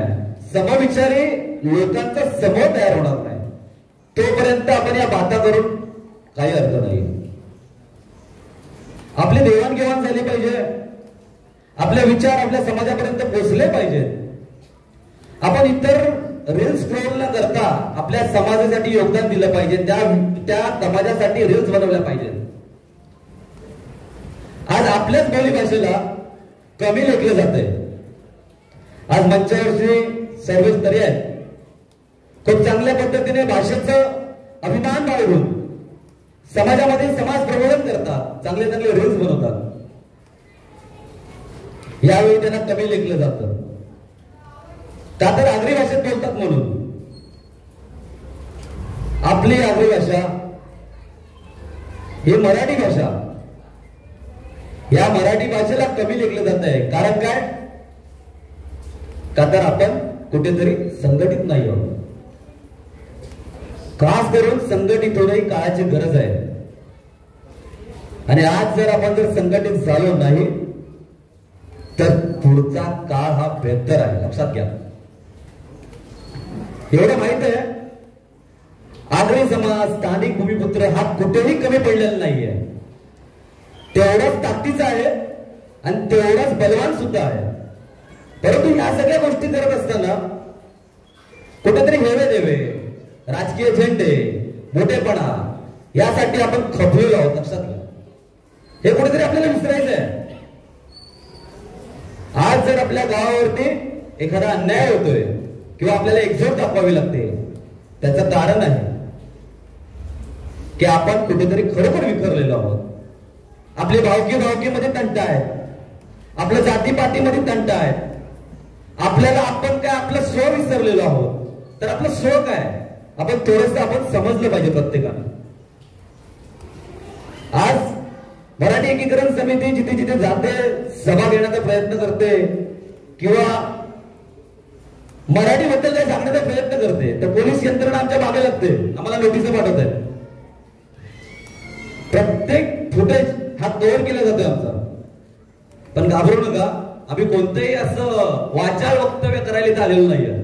समविचारी लोकांचा समूह तयार होणार नाही, तोपर्यंत आपण या बाता करून काही अर्थ नाही. आपली देवाणघेवाण झाली पाहिजे. आपले विचार आपल्या समाजापर्यंत पोहोचले पाहिजेत. आपण इतर रील्स स्क्रोल न करता आपल्या समाजासाठी योगदान दिलं पाहिजे. त्या समाजासाठी रील्स बनवल्या पाहिजेत. आज आपल्याच बोली भाषेला कमी लेखलं जातंय. आज मंचावरची सर्वस्तरी आहेत, खूप चांगल्या पद्धतीने भाषेचं अभिमान बाळगून समाजामध्ये समाज प्रबोधन करतात, चांगले चांगले रील्स बनवतात. यावेळी त्यांना कमी लेखलं जातं. का तर आगरी भाषेत बोलतात म्हणून. आपली आगरी भाषा ही मराठी भाषा, या मराठी भाषेला कमी लेखलं जात आहे. कारण काय? का तर आपण कुठेतरी संघटित नाही आहोत. खास करून संघटित होणं ही काळाची गरज आहे. आणि आज जर आपण संघटित झालो नाही तर पुढचा काळ हा बेहतर आहे, लक्षात घ्या. एवढं माहित आहे, आगरी समाज, स्थानिक भूमिपुत्र हा कुठेही कमी पडलेला नाहीये. तेवढाच ताकदीचा आहे आणि तेवढाच बलवान सुद्धा आहे. परंतु या सगळ्या गोष्टी करत असताना कुठेतरी हेवे देवे, राजकीय झेंडे, मोठेपणा यासाठी आपण खपलेलो आहोत, लक्षात घ्या. हे कुठेतरी आपल्याला विसरायचं आहे. आज जर आपल्या गावावरती एखादा अन्याय होतोय किंवा आपल्याला एकजूट दाखवावी लागते, त्याचं कारण आहे की आपण कुठेतरी खरोखर विखरलेलो आहोत. आपली भावकीमध्ये तंटा आहे, आपल्या जातीपातीमध्ये तंटा आहे. आपल्याला आपण काय आपलं स्व विसरलेलो आहोत. तर आपलं स्व काय आपण थोडंसं आपण समजलं पाहिजे प्रत्येकानं. आज मराठी एकीकरण समिती जिथे जिथे जाते, सभा घेण्याचा प्रयत्न करते किंवा मराठीबद्दल काही सांगण्याचा प्रयत्न करते, तर पोलीस यंत्रणा आमच्या मागे लागते, आम्हाला नोटीस पाठवत आहे. प्रत्येक फुटेज हा कव्हर केला जातोय आमचा. पण घाबरू नका, आम्ही कोणतंही असं वाचाळ वक्तव्य करायला इथं आलेलो नाहीये.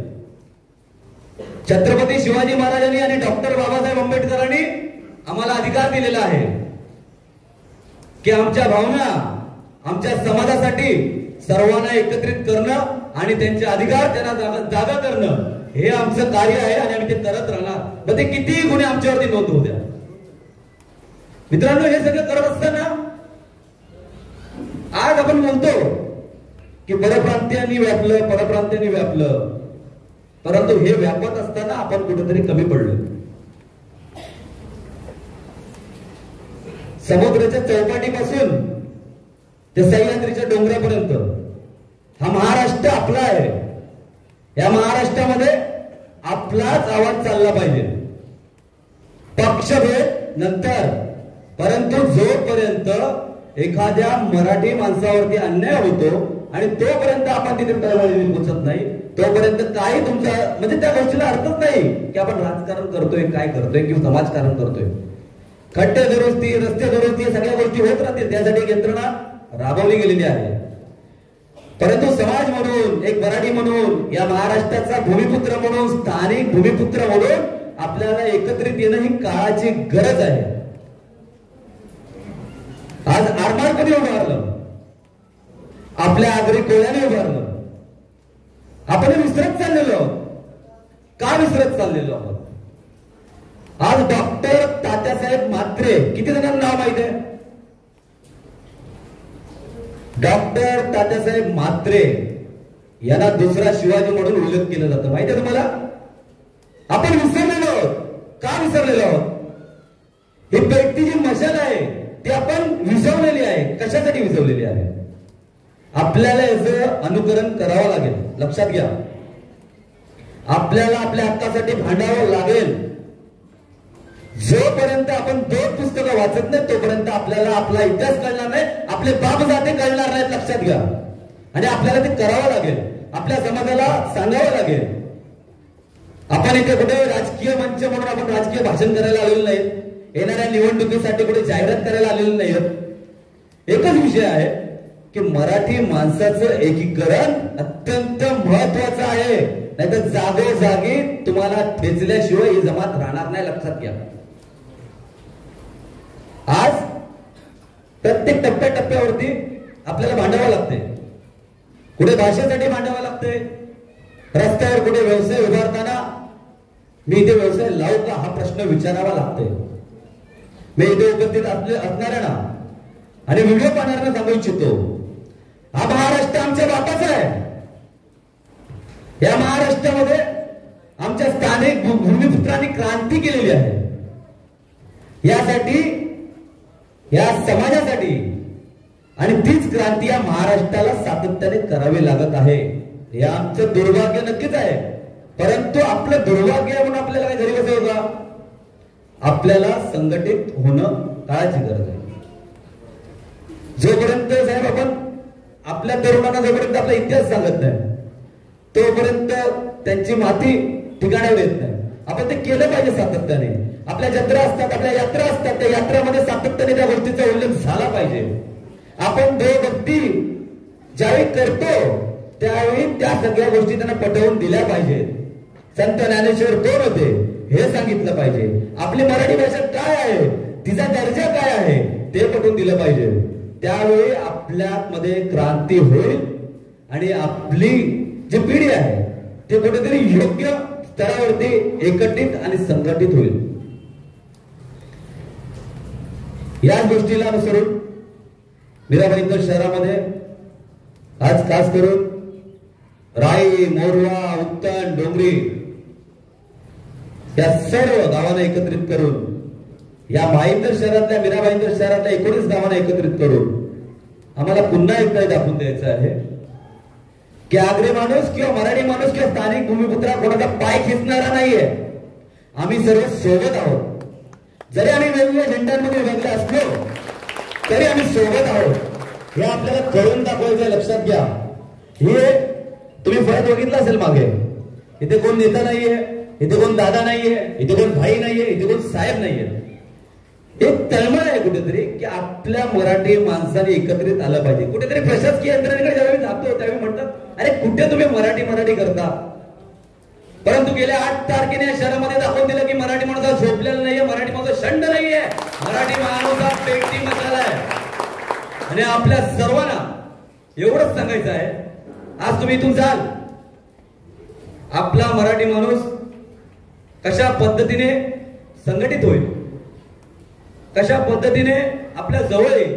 छत्रपती शिवाजी महाराजांनी आणि डॉक्टर बाबासाहेब आंबेडकरांनी आम्हाला अधिकार दिलेला आहे की आमच्या भावना, आमच्या समाजासाठी सर्वांना एकत्रित करणं आणि त्यांचे अधिकार त्यांना जागा करणं हे आमचं कार्य आहे आणि आम्ही ते करत राहणार. मग ते कितीही गुन्हे आमच्यावरती नोंद होऊ द्या. मित्रांनो, हे सगळं करत असताना आज आपण म्हणतो की परप्रांतीयांनी व्यापलं, परंतु हे व्यापत असताना आपण कुठेतरी कमी पडलो. समुद्राच्या चौपाटीपासून ते सह्याद्रीच्या डोंगरापर्यंत हा महाराष्ट्र आपला आहे. या महाराष्ट्रामध्ये आपलाच आवाज चालला पाहिजे. पक्षभेद नंतर, परंतु जोपर्यंत एखाद्या मराठी माणसावरती अन्याय होतो आणि तोपर्यंत आपण तिथे तळमळीने पोचत नाही, तोपर्यंत काही तुमचा म्हणजे त्या गोष्टीला अर्थच नाही की आपण राजकारण करतोय, काय करतोय किंवा समाजकारण करतोय. खड्डे दुरुस्ती, रस्ते दुरुस्ती सगळ्या गोष्टी होत राहतील, त्यासाठी एक यंत्रणा राबवली गेलेली आहे. परंतु समाज म्हणून, एक मराठी म्हणून, या महाराष्ट्राचा भूमिपुत्र म्हणून, स्थानिक भूमिपुत्र म्हणून आपल्याला एकत्रित येणं ही काळाची गरज आहे. आज आरमार कधी उभारलं? आपल्या आगरी कोळ्याने उभारलं. आपण विसरत चाललेलो आहोत. का विसरत चाललेलो आहोत? आज डॉक्टर तात्यासाहेब म्हात्रे, किती जणांना नाव माहित आहे? डॉक्टर तात्यासाहेब म्हात्रे यांना दुसरा शिवाजी म्हणून उल्लेख केला जातो. माहिती आहे तुम्हाला? आपण विसरलेलो आहोत. का विसरलेलो आहोत? ही पेटती जी मशाल आहे ती आपण विझवलेली आहे. कशासाठी विझवलेली आहे? आपल्याला याचं अनुकरण करावं लागेल. लक्षात घ्या, आपल्याला आपल्या हक्कासाठी भांडावं लागेल. जोपर्यंत आपण 2 पुस्तकं वाचत नाही तोपर्यंत आपल्याला आपला इतिहास कळणार नाही, आपले बाप जाते कळणार नाहीत. लक्षात घ्या. आणि आपल्याला ते करावं लागेल. आपल्या समाजाला सांगावं लागेल. आपण इथे कुठे राजकीय मंच म्हणून आपण राजकीय भाषण करायला आलेलो नाही. येणाऱ्या निवडणुकीसाठी कुठे जाहिरात करायला आलेलो नाही. एकच विषय आहे की मराठी माणसाचं एकीकरण अत्यंत महत्वाचं आहे. नाहीतर जागोजागी तुम्हाला ठेचल्याशिवाय ही जमात राहणार नाही. लक्षात घ्या. आज प्रत्येक टप्प्याटप्प्यावरती आपल्याला भांडावं लागते. कुठे भाषेसाठी भांडावं लागते, रस्त्यावर कुठे व्यवसाय उभारताना मी इथे व्यवसाय लावू का हा प्रश्न विचारावा लागतोय. मी इथे उपस्थित असणाऱ्यांना आणि व्हिडिओ पाहणाऱ्यांना सांगू इच्छितो, हा महाराष्ट्र आमच्या बापाचा आहे. या महाराष्ट्रामध्ये आमच्या स्थानिक भूमिपुत्रांनी क्रांती केलेली आहे. यासाठी, या समाजासाठी, आणि तीच क्रांती या महाराष्ट्राला सातत्याने करावी लागत आहे. हे आमचं दुर्भाग्य नक्कीच आहे. परंतु आपलं दुर्भाग्य म्हणून आपल्याला काय घरी बसावं का? आपल्याला संघटित होणं काळाची गरज आहे. जोपर्यंत साहेब आपण आपल्या तरुणांना जोपर्यंत आपला इतिहास सांगत नाही तोपर्यंत त्यांची माती ठिकाणावर येत नाही. आपण ते केलं पाहिजे सातत्याने. आपल्या जत्रा असतात, आपल्या यात्रा असतात, त्या यात्रामध्ये सातत्याने त्या गोष्टीचा उल्लेख झाला पाहिजे. आपण देवभक्ती ज्यावेळी करतो त्यावेळी त्या सगळ्या गोष्टी त्यांना पटवून दिल्या पाहिजेत. संत ज्ञानेश्वर कोण होते हे सांगितलं पाहिजे. आपली मराठी भाषा काय आहे, तिचा दर्जा काय आहे ते पटवून दिलं पाहिजे. त्यावेळी आपल्यामध्ये क्रांती होईल आणि आपली जी पिढी आहे ते कुठेतरी योग्य स्तरावरती एकत्रित आणि संघटित होईल. या गोष्टीला अनुसरून मीराबाईंदर शहरामध्ये आज खास करून राई, मोरवा, उत्तन, डोंगरी या सर्व गावांना एकत्रित करून, या भाईंदर शहरातल्या, मीराबाईंदर शहरातल्या 19 गावांना एकत्रित करून आम्हाला पुन्हा एकदा दाखवून द्यायचं आहे की आगरी माणूस किंवा मराठी माणूस किंवा स्थानिक भूमिपुत्रा कोणाचा पाय खेचणारा नाहीये. आम्ही सर्व सोबत आहोत. जरी आम्ही वेगवेगळ्या झेंड्यांमध्ये वेगळे असलो तरी आम्ही सोबत आहोत. हे आपल्याला करून दाखवायचं. लक्षात घ्या. हे तुम्ही फळत बघितलं असेल मागे, इथे कोण नेता नाहीये, इथे कोण दादा नाहीये, इथे कोण भाई नाहीये, इथे कोण साहेब नाहीये. एक तळमळ आहे कुठेतरी की आपल्या मराठी माणसाने एकत्रित आलं पाहिजे. कुठेतरी प्रशासकीय यंत्रणेकडे ज्यावेळी जातो त्यावेळी म्हणतात, अरे कुठे तुम्ही मराठी मराठी करता. परंतु गेल्या 8 तारखेने या शहरामध्ये दाखवून दिलं की मराठी माणूस झोपलेला नाहीये, मराठी माणूस शंड नाहीये, मराठी माणूस हा पेटी मसाला आहे. आणि आपल्या सर्वांना एवढंच सांगायचं आहे, आज तुम्ही इथून जाल, आपला मराठी माणूस कशा पद्धतीने संघटित होईल, कशा पद्धतीने आपल्या जवळ येईल,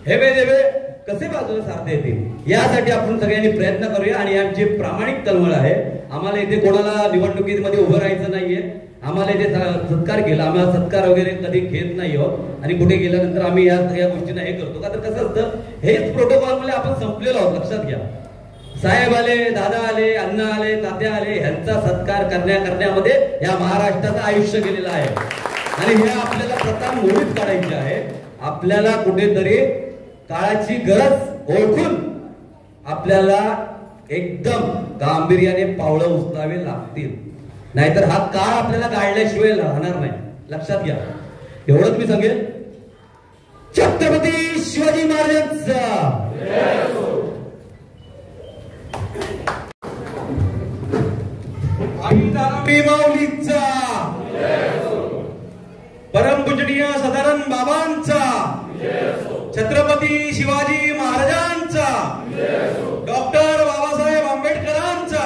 हेवे देवे कसे बाजूला सारता येतील, यासाठी आपण सगळ्यांनी प्रयत्न करूया. आणि आमची प्रामाणिक तळमळ आहे. आम्हाला इथे कोणाला निवडणुकीमध्ये उभं राहायचं नाहीये. आम्हाला इथे सत्कार केला, आम्हाला सत्कार वगैरे कधी घेत नाही आहोत. आणि कुठे गेल्यानंतर आम्ही या सगळ्या गोष्टींना हे करतो का, तर कसं असतं, हेच प्रोटोकॉल मध्ये आपण संपलेलो आहोत. लक्षात घ्या. साहेब आले, दादा आले, अण्णा आले, तात्या आले, ह्यांचा सत्कार करण्यामध्ये या महाराष्ट्राचं आयुष्य गेलेलं आहे. आणि हे आपल्याला प्रथा मोडीत काढायची आहे. आपल्याला कुठेतरी काळाची गरज ओळखून आपल्याला एकदम गांभीर्याने पावलं उचलावे लागतील, नाहीतर हा काळ आपल्याला गाळल्याशिवाय राहणार नाही. लक्षात घ्या. एवढंच मी सांगेन. छत्रपती शिवाजी महाराजांचा माऊलीचा, परमपूजनीय सदानंद बाबांचा, छत्रपती शिवाजी महाराजांचा, डॉक्टर बाबासाहेब आंबेडकरांचा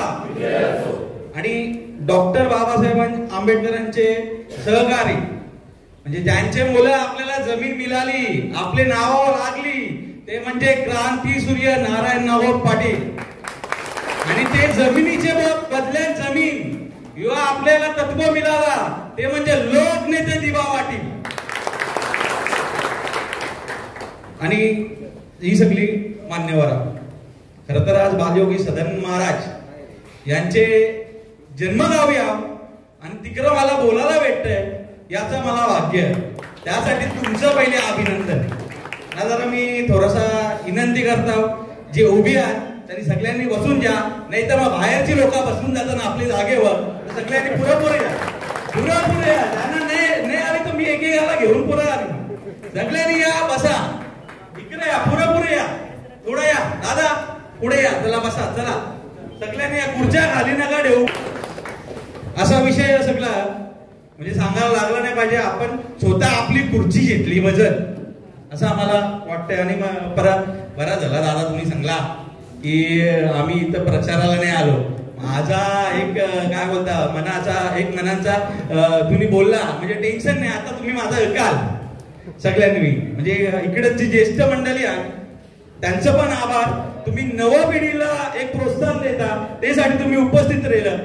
आणि डॉक्टर बाबासाहेब आंबेडकरांचे सहकारी म्हणजे ज्यांचे मुलं आपल्याला जमीन मिळाली, आपले नाव लागली, ते म्हणजे क्रांती सूर्य नारायण नागोद पाटील. आणि ते जमिनीचे बदल्यात जमीन किंवा आपल्याला तत्व मिळाला ते म्हणजे लोकनेते दिबा पाटील. आणि ही सगळी मान्यवर. खर तर आज बालयोगी सदानंद महाराज यांचे जन्मगाव या आणि तिकडं मला बोलायला भेटतंय याचं मला भाग्य. त्यासाठी तुमचं पहिले अभिनंदन. जरा मी थोडासा विनंती करतो, जे उभी आहेत त्यांनी सगळ्यांनी बसून घ्या, नाही तर मग बाहेरची लोक बसून जाताना आपल्या जागेवर. सगळ्यांनी पुरेपूर या, पुरेपूर या. त्यांना नाही आले तर मी एकेकाला घेऊन पुढे आले. सगळ्यांनी या, बसा, इकडे या, पुरेपूर या, थोडं या दादा, पुढे या, चला बसा, चला सगळ्यांनी या. खुर्च्या खाली नका ठेवू. असा विषय सगळा म्हणजे सांगायला लागला नाही पाहिजे. आपण स्वतः आपली खुर्ची घेतली वजन असं आम्हाला वाटतंय. आणि बरा झाला दादा तुम्ही सांगला की आम्ही इथं प्रचाराला नाही आलो. माझा एक काय बोलता मनाचा तुम्ही बोलला म्हणजे टेन्शन नाही. आता तुम्ही माझा ऐकाल सगळ्यांनी. म्हणजे इकडे जी ज्येष्ठ मंडळी आहे त्यांचं पण आभार. तुम्ही नव पिढीला एक प्रोत्साहन देता, त्यासाठी तुम्ही उपस्थित राहिलं.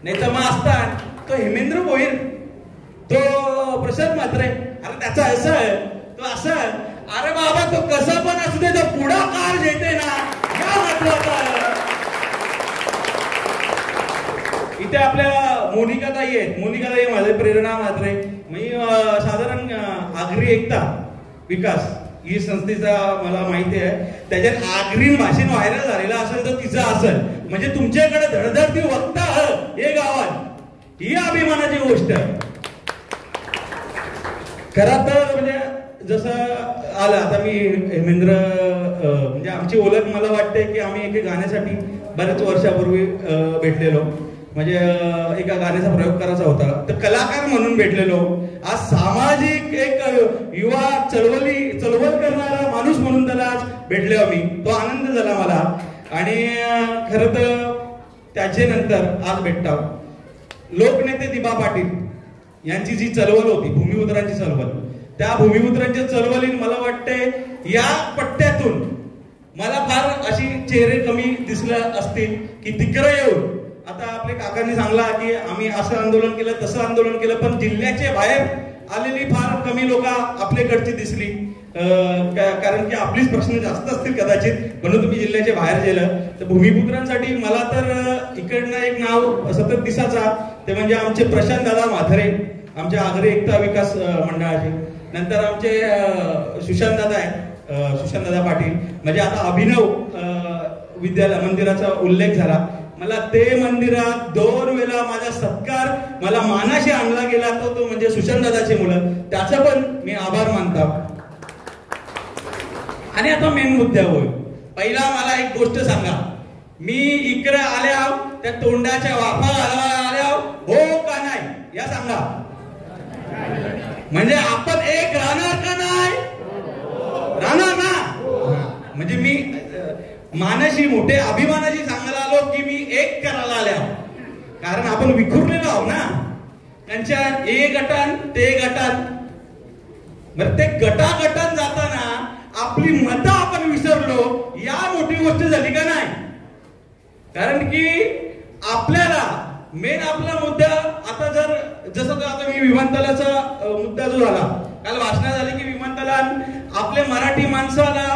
नाही तर मग असतात तो हेमेंद्र भोईर, तो प्रशांत म्हात्रे, अरे त्याचा असं आहे, तो असं आहे. अरे बाबा तो कसा पण असू दे, तो पुढाकार घेते ना, या महत्वाचं आहे. इथे आपल्या मोनिकाताई आहेत. मोनिकाताई माझे प्रेरणा म्हात्रे. मी साधारण आगरी एकता विकास ही संस्थेचा मला माहिती आहे. त्याच्यात आगरी भाषेत व्हायरल झालेला असेल तर तिचं असेल म्हणजे तुमच्याकडे धडधडती वक्ता हे गावात, ही अभिमानाची गोष्ट आहे. खरं तर म्हणजे जसं आलं आता मी हेमेंद्र म्हणजे आमची ओळख मला वाटते की आम्ही एका गाण्यासाठी बरेच वर्षापूर्वी भेटलेलो. म्हणजे एका गाण्याचा प्रयोग करायचा होता तर कलाकार म्हणून भेटलेलो. आज सामाजिक एक युवा चळवळ करणारा माणूस म्हणून त्याला आज भेटले आम्ही. तो आनंद झाला मला. आणि खरं तर त्याचे नंतर आज भेटता लोकनेते दिबा पाटील यांची जी चळवळ होती, भूमिपुत्रांची चळवळ, त्या भूमिपुत्रांच्या चळवळीत मला वाटते या पट्ट्यातून मला फार अशी चेहरे कमी दिसले असतील की तिकडे येऊन आता आपल्या काकांनी सांगला की आम्ही असं आंदोलन केलं, तसं आंदोलन केलं, पण जिल्ह्याच्या बाहेर आलेली फार कमी लोक आपल्याकडची दिसली. कारण की आपलीच प्रश्न जास्त असतील कदाचित, म्हणून तुम्ही जिल्ह्याच्या बाहेर गेलं. तर भूमिपुत्रांसाठी मला तर इकडनं एक नाव सतत दिसाचा, ते म्हणजे आमचे प्रशांत दादा म्हात्रे, आमच्या आगरी एकता विकास मंडळाचे. नंतर आमचे सुशांत दादा आहेत, सुशांत दादा पाटील. म्हणजे आता अभिनव विद्यालय मंदिराचा उल्लेख झाला. मला ते मंदिरात 2 वेळा माझा सत्कार मला मानाशी आणला गेला तो म्हणजे सुशांत दादाचे मुलं, त्याचा पण मी आभार मानतो. आणि आता मेन मुद्द्यावर पहिला मला एक गोष्ट सांगा. मी इकडे आल्या त्या तोंडाच्या वाफा घालवायला आल्या हो का नाही या सांगा. म्हणजे आपण एक राहणार का नाही? राहणार ना. म्हणजे मी मानाशी मोठे अभिमानाशी सांगायला आलो की मी एक करायला आल्या, कारण आपण विखुरलेलो आहो ना. त्यांच्या ए गटान ते गटान, बरं ते गटागटात जाताना आपली मतं आपण विसरलो, या मोठी गोष्ट झाली का नाही? कारण की आपल्याला मेन आपला मुद्दा आता जसं आता मी विमानतळाचा मुद्दा जो झाला काल भाषणात झाली की विमानतळात आपल्या मराठी माणसाला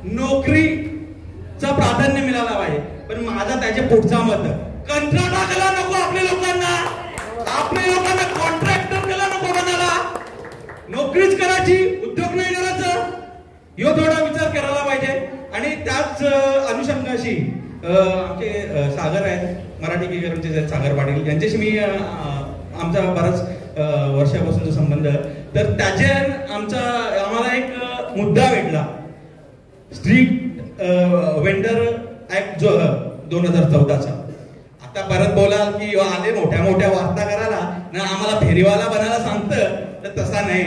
नोकरीचं प्राधान्य मिळाला पाहिजे. पण माझा त्याच्या पुढचा मत कंत्राटाला नको, आपल्या लोकांना कॉन्ट्रॅक्टर केला नको, बनाला नोकरीच करायची, उद्योग नाही करायचं, यो थोडा विचार करायला पाहिजे. आणि त्याच अनुषंगाशी आमचे सागर आहेत, मराठी एकीकरणचे सागर पाटील, यांच्याशी मी आमचा बराच वर्षापासूनचा संबंध. तर त्याच्यात आम्हाला एक मुद्दा भेटला, स्ट्रीट वेंडर ऍक्ट जो 2014चा. आता परत बोलाल की आले मोठ्या मोठ्या वार्ता करायला ना, आम्हाला फेरीवाला बनायला सांगतं, तर तसा नाही.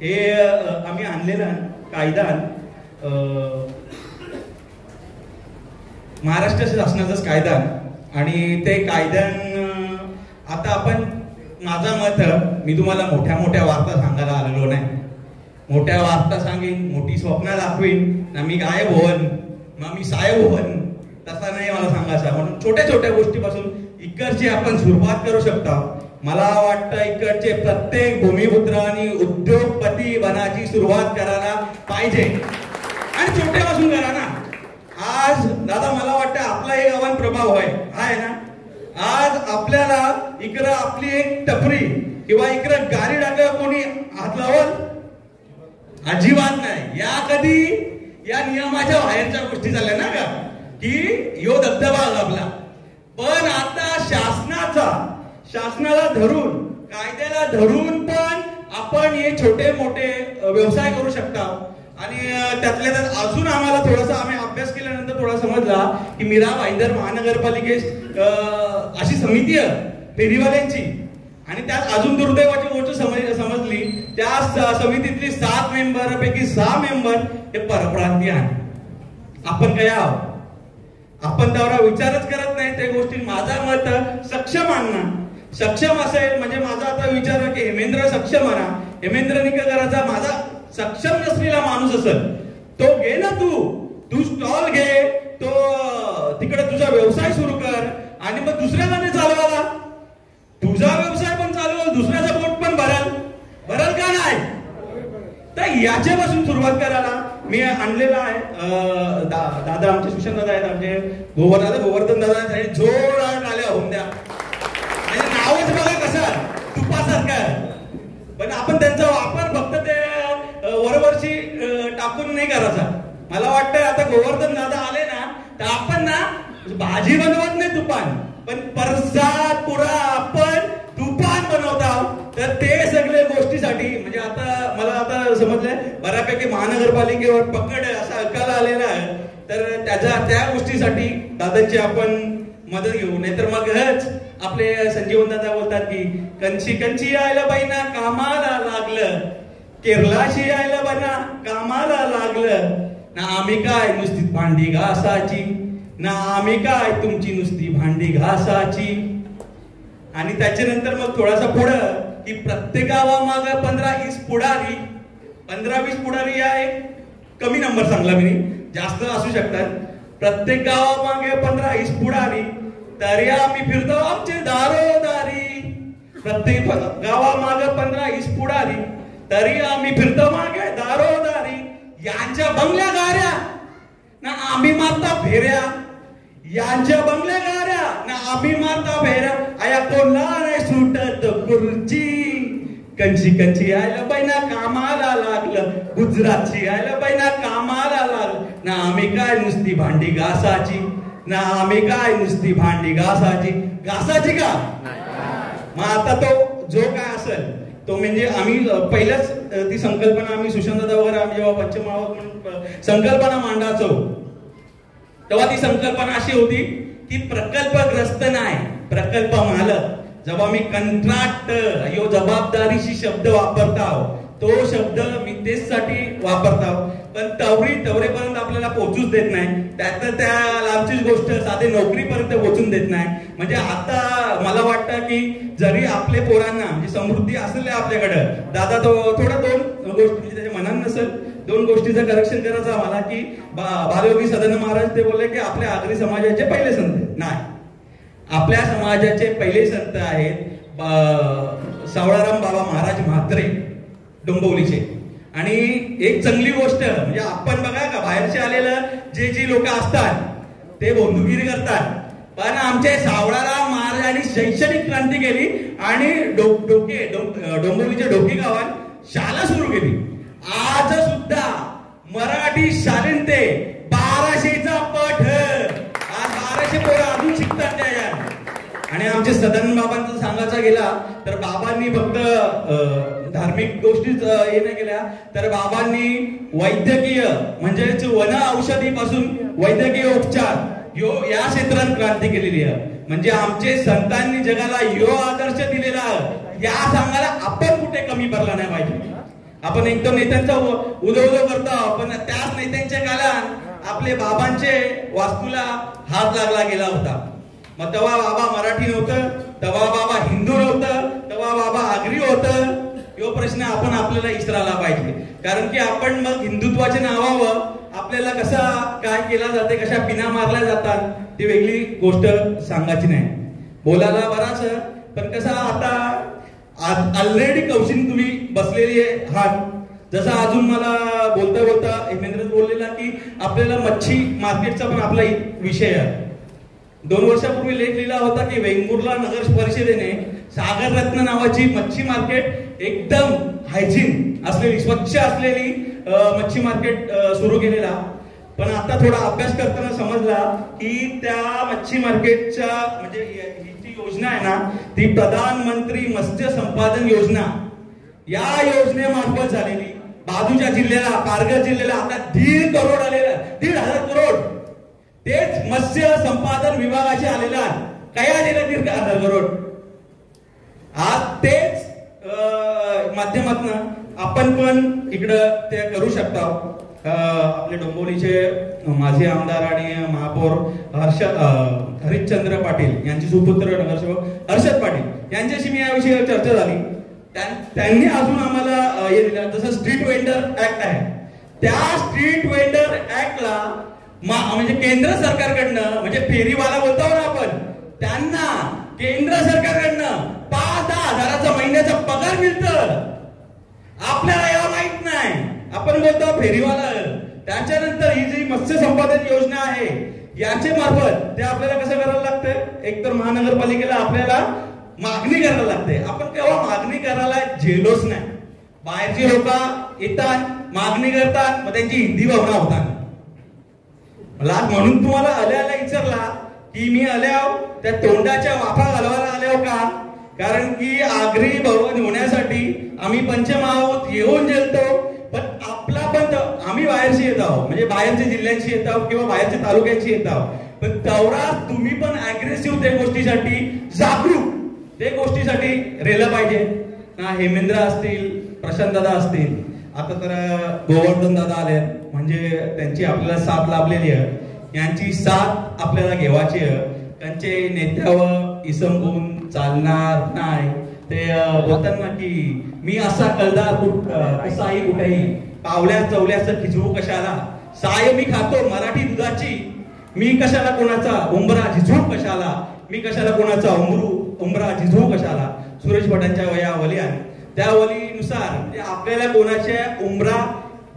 हे आम्ही आणलेलं कायदा महाराष्ट्र शासनाचाच कायदा, आणि ते कायद्यान आता आपण, माझं मत, मी तुम्हाला मोठ्या मोठ्या वार्ता सांगायला आलेलो नाही. मोठ्या वार्ता सांगेन, मोठी स्वप्न दाखवीन ना, मी गायब होवन ना मी साहेब होवन, तसा नाही मला सांगायचा. म्हणून छोट्या छोट्या गोष्टीपासून इकडची आपण सुरुवात करू शकता. मला वाटतं इकडचे प्रत्येक भूमिपुत्रांनी उद्योगपती बनाची सुरुवात करायला पाहिजे, आणि छोट्यापासून करा ना. आज दादा मला वाटतं आपला एक आव्हान प्रभाव आहे ना. आज आपल्याला इकडं आपली एक टपरी किंवा इकडं गाडी टाकल्यावर कोणी हात लावल? अजिबात नाही. या कधी या नियमाच्या बाहेरच्या गोष्टी झाल्या ना का, की यो दबदबा आपला. पण आता शासनाला धरून, कायद्याला धरून पण आपण हे छोटे मोठे व्यवसाय करू शकता. आणि त्यातल्या त्यात अजून आम्हाला थोडासा, आम्ही अभ्यास केल्यानंतर थोडा समजला की मीरा भाईंदर महानगरपालिकेत अशी समिती आहे फेरीवाल्यांची, आणि त्यात अजून दुर्दैवाची गोष्ट समजली, त्या समितीतली 7 मेंबर पैकी 6 मेंबर हे परप्रांतीय आहेत. आपण काय आहोत? आपण त्यावर विचारच करत नाही त्या गोष्टी. माझा मत सक्षम असेल म्हणजे माझा आता विचार की हेमेंद्र सक्षम आणा. हेमेंद्र निककराचा माझा सक्षम नसलेला माणूस असेल, तो घे ना, तू स्टॉल घे, तो तिकडे तुझा व्यवसाय सुरू कर, आणि मग दुसऱ्याला नाही चालवायला. तुझा व्यवसाय पण चालवल, दुसऱ्याचा पोट पण भरल का नाही? तर याच्यापासून सुरुवात करायला मी आणलेला आहे. दादा आमचे सुशांत दादा आहेत, आमचे गोवर्धन दादा आहेत, जोरात आल्या होऊन द्या. म्हणजे नावच बघा कसं तुपासारखं, पण आपण त्यांचा वापर फक्त ते वरवरची टाकून नाही करायचा. मला वाटतं आता गोवर्धन दादा आले ना, तर आपण ना भाजी बनवत नाही तुपान, पण परसाद पुरा आपण तुपान बनवता. तर ते सगळे गोष्टीसाठी म्हणजे आता मला आता समजलंय बऱ्यापैकी महानगरपालिकेवर पकड असा अकाला आलेला आहे. तर त्या गोष्टीसाठी दादांची आपण मदत घेऊ. नाहीतर मग आपले संजीवन दादा बोलतात की कंची यायला बाई ना कामाला लागलं, केरलाशी यायला बाई ना कामाला लागलं ना, आम्ही काय नुसती भांडी घासाची ना, आम्ही काय तुमची नुसती भांडी घासाची. आणि त्याच्यानंतर मग थोडासा पुढं की प्रत्येक गावामाग 15-20 पुढारी, 15-20 पुढारी या एक कमी नंबर सांगला मी, जास्त असू शकतात. प्रत्येक गावामागे 15-20 पुढारी, तरी आम्ही फिरतो आमचे दारोदारी. प्रत्येक गावामाग 15-20 पुढारी, तरी आम्ही फिरतो मागे दारोदारी. यांच्या बंगल्या गाऱ्या ना आम्ही मारता फेऱ्या, यांच्या बंगल्या गाऱ्या ना आम्ही मारता फेऱ्या. आया कोणला नाही सुटत खुर्ची, कंची यायला बाई ना कामाला लागलं, गुजरातची यायला बाई ना कामाला लागलं ना, आम्ही काय नुसती भांडी घासाची ना, आम्ही काय नुसती भांडी घासाची का. मग आता तो जो काय असेल तो म्हणजे आम्ही पहिल्याच ती संकल्पना आम्ही सुशांतदा वगैरे आम्ही जेव्हा पंचमावत म्हणून संकल्पना मांडायचो, तेव्हा ती संकल्पना अशी होती की प्रकल्पग्रस्त नाही, प्रकल्प मालक. जेव्हा मी कंत्राट यो जबाबदारीशी शब्द वापरता, तो शब्द मी तेचसाठी वापरता, पण तवरेपर्यंत आपल्याला पोहोचूच देत नाही. त्यात त्या लांबचीच गोष्ट साधे नोकरीपर्यंत पोहोचून देत नाही. म्हणजे आता मला वाटतं की जरी आपले पोरांना म्हणजे समृद्धी असेल आपल्याकडं, दादा तो थोडा 2 गोष्टी म्हणजे त्याच्या मनात नसेल, 2 गोष्टीचं करेक्शन करायचं आम्हाला की बालयोगी सदानंद महाराज ते बोलले की आपल्या आगरी समाजाचे पहिले संत नाही, आपल्या समाजाचे पहिले संत आहेत सावळाराम बाबा महाराज म्हात्रे डोंबिवलीचे. आणि एक चांगली गोष्ट म्हणजे आपण बघा का बाहेरचे आलेलं जे लोक असतात ते बंधुगिरी करतात, पण आमच्या सावळाराम महाराजांनी शैक्षणिक क्रांती केली आणि डोंबिवलीच्या डोकी गावात शाळा सुरू केली. आज सुद्धा मराठी शाळेंते 1200चा पट, आज आणि आमचे सदानंद बाबांचं सांगायचा गेला तर बाबांनी फक्त धार्मिक गोष्टीच हे नाही केल्या, तर बाबांनी वैद्यकीय म्हणजेच वन औषधीपासून वैद्यकीय उपचार या क्षेत्रात क्रांती केलेली आहे. म्हणजे आमचे संतांनी जगाला यो आदर्श दिलेला या सांगायला आपण कुठे कमी पडला नाही पाहिजे. आपण एकदम नेत्यांचा उदो करतो, पण त्याच नेत्यांच्या काळात आपले बाबांचे वास्तूला हात लागला गेला होता. मग तेव्हा बाबा मराठी नव्हतं, तेव्हा बाबा हिंदू नव्हतं, तेव्हा बाबा आगरी होतं. यो प्रश्न आपण आपल्याला विचारायला पाहिजे. कारण की आपण मग हिंदुत्वाच्या नावावर आपल्याला कसा काय केला जाते, कशा पिना मारल्या जातात ती वेगळी गोष्ट सांगायची नाही. बोलायला बराच, पण कसं आता ऑलरेडी कौशिक तुम्ही बसलेली आहात. जसं अजून मला बोलता बोलता हेमेंद्र बोललेला की आपल्याला मच्छी मार्केटचा पण आपला विषय आहे. 2 वर्षापूर्वी लेख लिहिला होता की वेंगुर्ला नगर परिषदेने सागर रत्न नावाची मच्छी मार्केट एकदम हायजीन असलेली, स्वच्छ असलेली मच्छी मार्केट सुरू केलेला. पण आता थोडा अभ्यास करताना समजला की त्या मच्छी मार्केटच्या म्हणजे ही जी योजना आहे ना ती प्रधानमंत्री मत्स्य संपादन योजना या योजनेमार्फत झालेली. बाजूच्या जिल्ह्याला, पालघर जिल्ह्याला आता 1.5 करोड आलेला, 1.5 करोड तेच मत्स्य संपादन विभागाचे आलेला. काय आलेला 1.5 करोड. आज तेच माध्यमातून आपण पण इकडं ते करू शकता. आपले डोंबिवलीचे माजी आमदार आणि महापौर हरिश्चंद्र पाटील यांचे सुपुत्र नगरसेवक हर्षद पाटील यांच्याशी मी या विषयावर चर्चा झाली. त्यांनी अजून आम्हाला हे दिलं, जसं स्ट्रीट वेंडर ऍक्ट आहे, त्या स्ट्रीट वेंडर ऍक्टला म्हणजे केंद्र सरकारकडनं, म्हणजे फेरीवाला बोलतो ना आपण, त्यांना केंद्र सरकारकडनं 5-10 हजाराचा महिन्याचा पगार मिळतं. आपल्याला या माहित नाही, आपण बोलतो फेरीवाला. त्याच्यानंतर ही जी मत्स्य संपादन योजना आहे याचे मार्फत ते आपल्याला कसं करायला लागतं, एकतर महानगरपालिकेला आपल्याला मागणी करायला लागते. आपण केव्हा मागणी करायला झेलोच नाही. बाहेरची लोक येतात, मागणी करतात, मग त्यांची हिंदी भावना होतात. मला म्हणून तुम्हाला आल्या विचारला की मी आल्याव त्या तोंडाच्या वाफा घालवायला आल्याव का, कारण की आगरी भवन होण्यासाठी आम्ही पंचमहाभूत येऊन गेलतो. पण आपला पण आम्ही बाहेरशी येत आहोत, म्हणजे बाहेरच्या जिल्ह्यांशी येत आहोत किंवा बाहेरच्या तालुक्यांशी येत आहोत. पण तेवढा तुम्ही पण अग्रेसिव्ह त्या गोष्टीसाठी जागरूक ते गोष्टीसाठी रेलं पाहिजे ना. हेमेंद्र असतील, प्रशांत दादा असतील, आता तर गोवर्धन दादा आले, म्हणजे त्यांची आपल्याला साथ लाभलेली आहे. यांची साथ आपल्याला घेवायची आहे. त्यांचे नेत्यावर इसमगुण चालणार नाही. ते बोलतात ना की मी असा कलदार कसाही कुठेही पावल्या चवल्याचं खिजवू कशाला, साय मी खातो मराठी दुधाची, मी कशाला कोणाचा उंबरा झिजवू कशाला, मी कशाला कोणाचा उंबरा झिजवू कशाला. सुरेश भटांच्या वया वली आहे, त्या वलीनुसार म्हणजे आपल्याला कोणाच्या उंबरा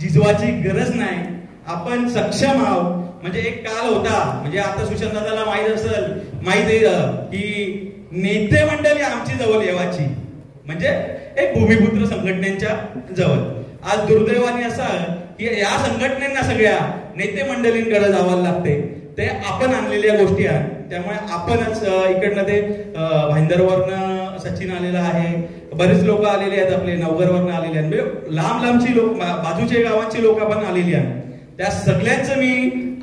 झिजवाची गरज नाही. आपण सक्षम आहोत. म्हणजे एक काल होता, म्हणजे आता सुशांत दादाला माहित असेल, माहिती की नेते मंडळी आमची जवळ येवाची, म्हणजे एक भूमिपुत्र संघटनेच्या जवळ. आज दुर्दैवाने असं की या संघटनेना सगळ्या नेते मंडळींकडे जावं लागते. ते आपण आणलेल्या गोष्टी आहेत. त्यामुळे आपणच इकडनं ते भाईंदरवरनं सचिन आलेला आहे, बरेच लोक आलेले आहेत, आपले नवघरवरनं आलेले आहेत, म्हणजे लांब लांबची लोक, बाजूच्या गावांची लोक पण आलेली आहेत. त्या सगळ्यांचं मी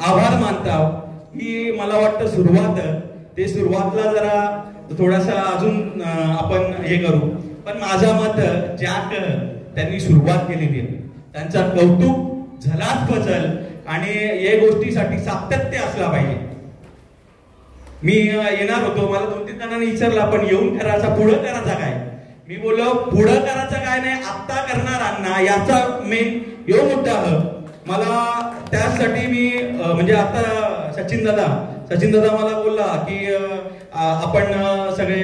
आभार मानतो. की मला वाटतं सुरुवातला जरा थोडासा अजून आपण हे करू. पण माझा मत ज्याक त्यांनी सुरुवात केलेली आहे त्यांचा कौतुक झलात बचल आणि या गोष्टीसाठी सातत्य असला पाहिजे. मी येणार होतो, मला 2-3 जणांनी विचारला पण येऊन करायचा पुढं करायचा काय. मी बोललो पुढं करायचं काय नाही, आत्ता करणाऱ्यांना याचा मेन यो मुद्दा आहे. मला त्यासाठी मी म्हणजे आता सचिन दादा मला बोलला की आपण सगळे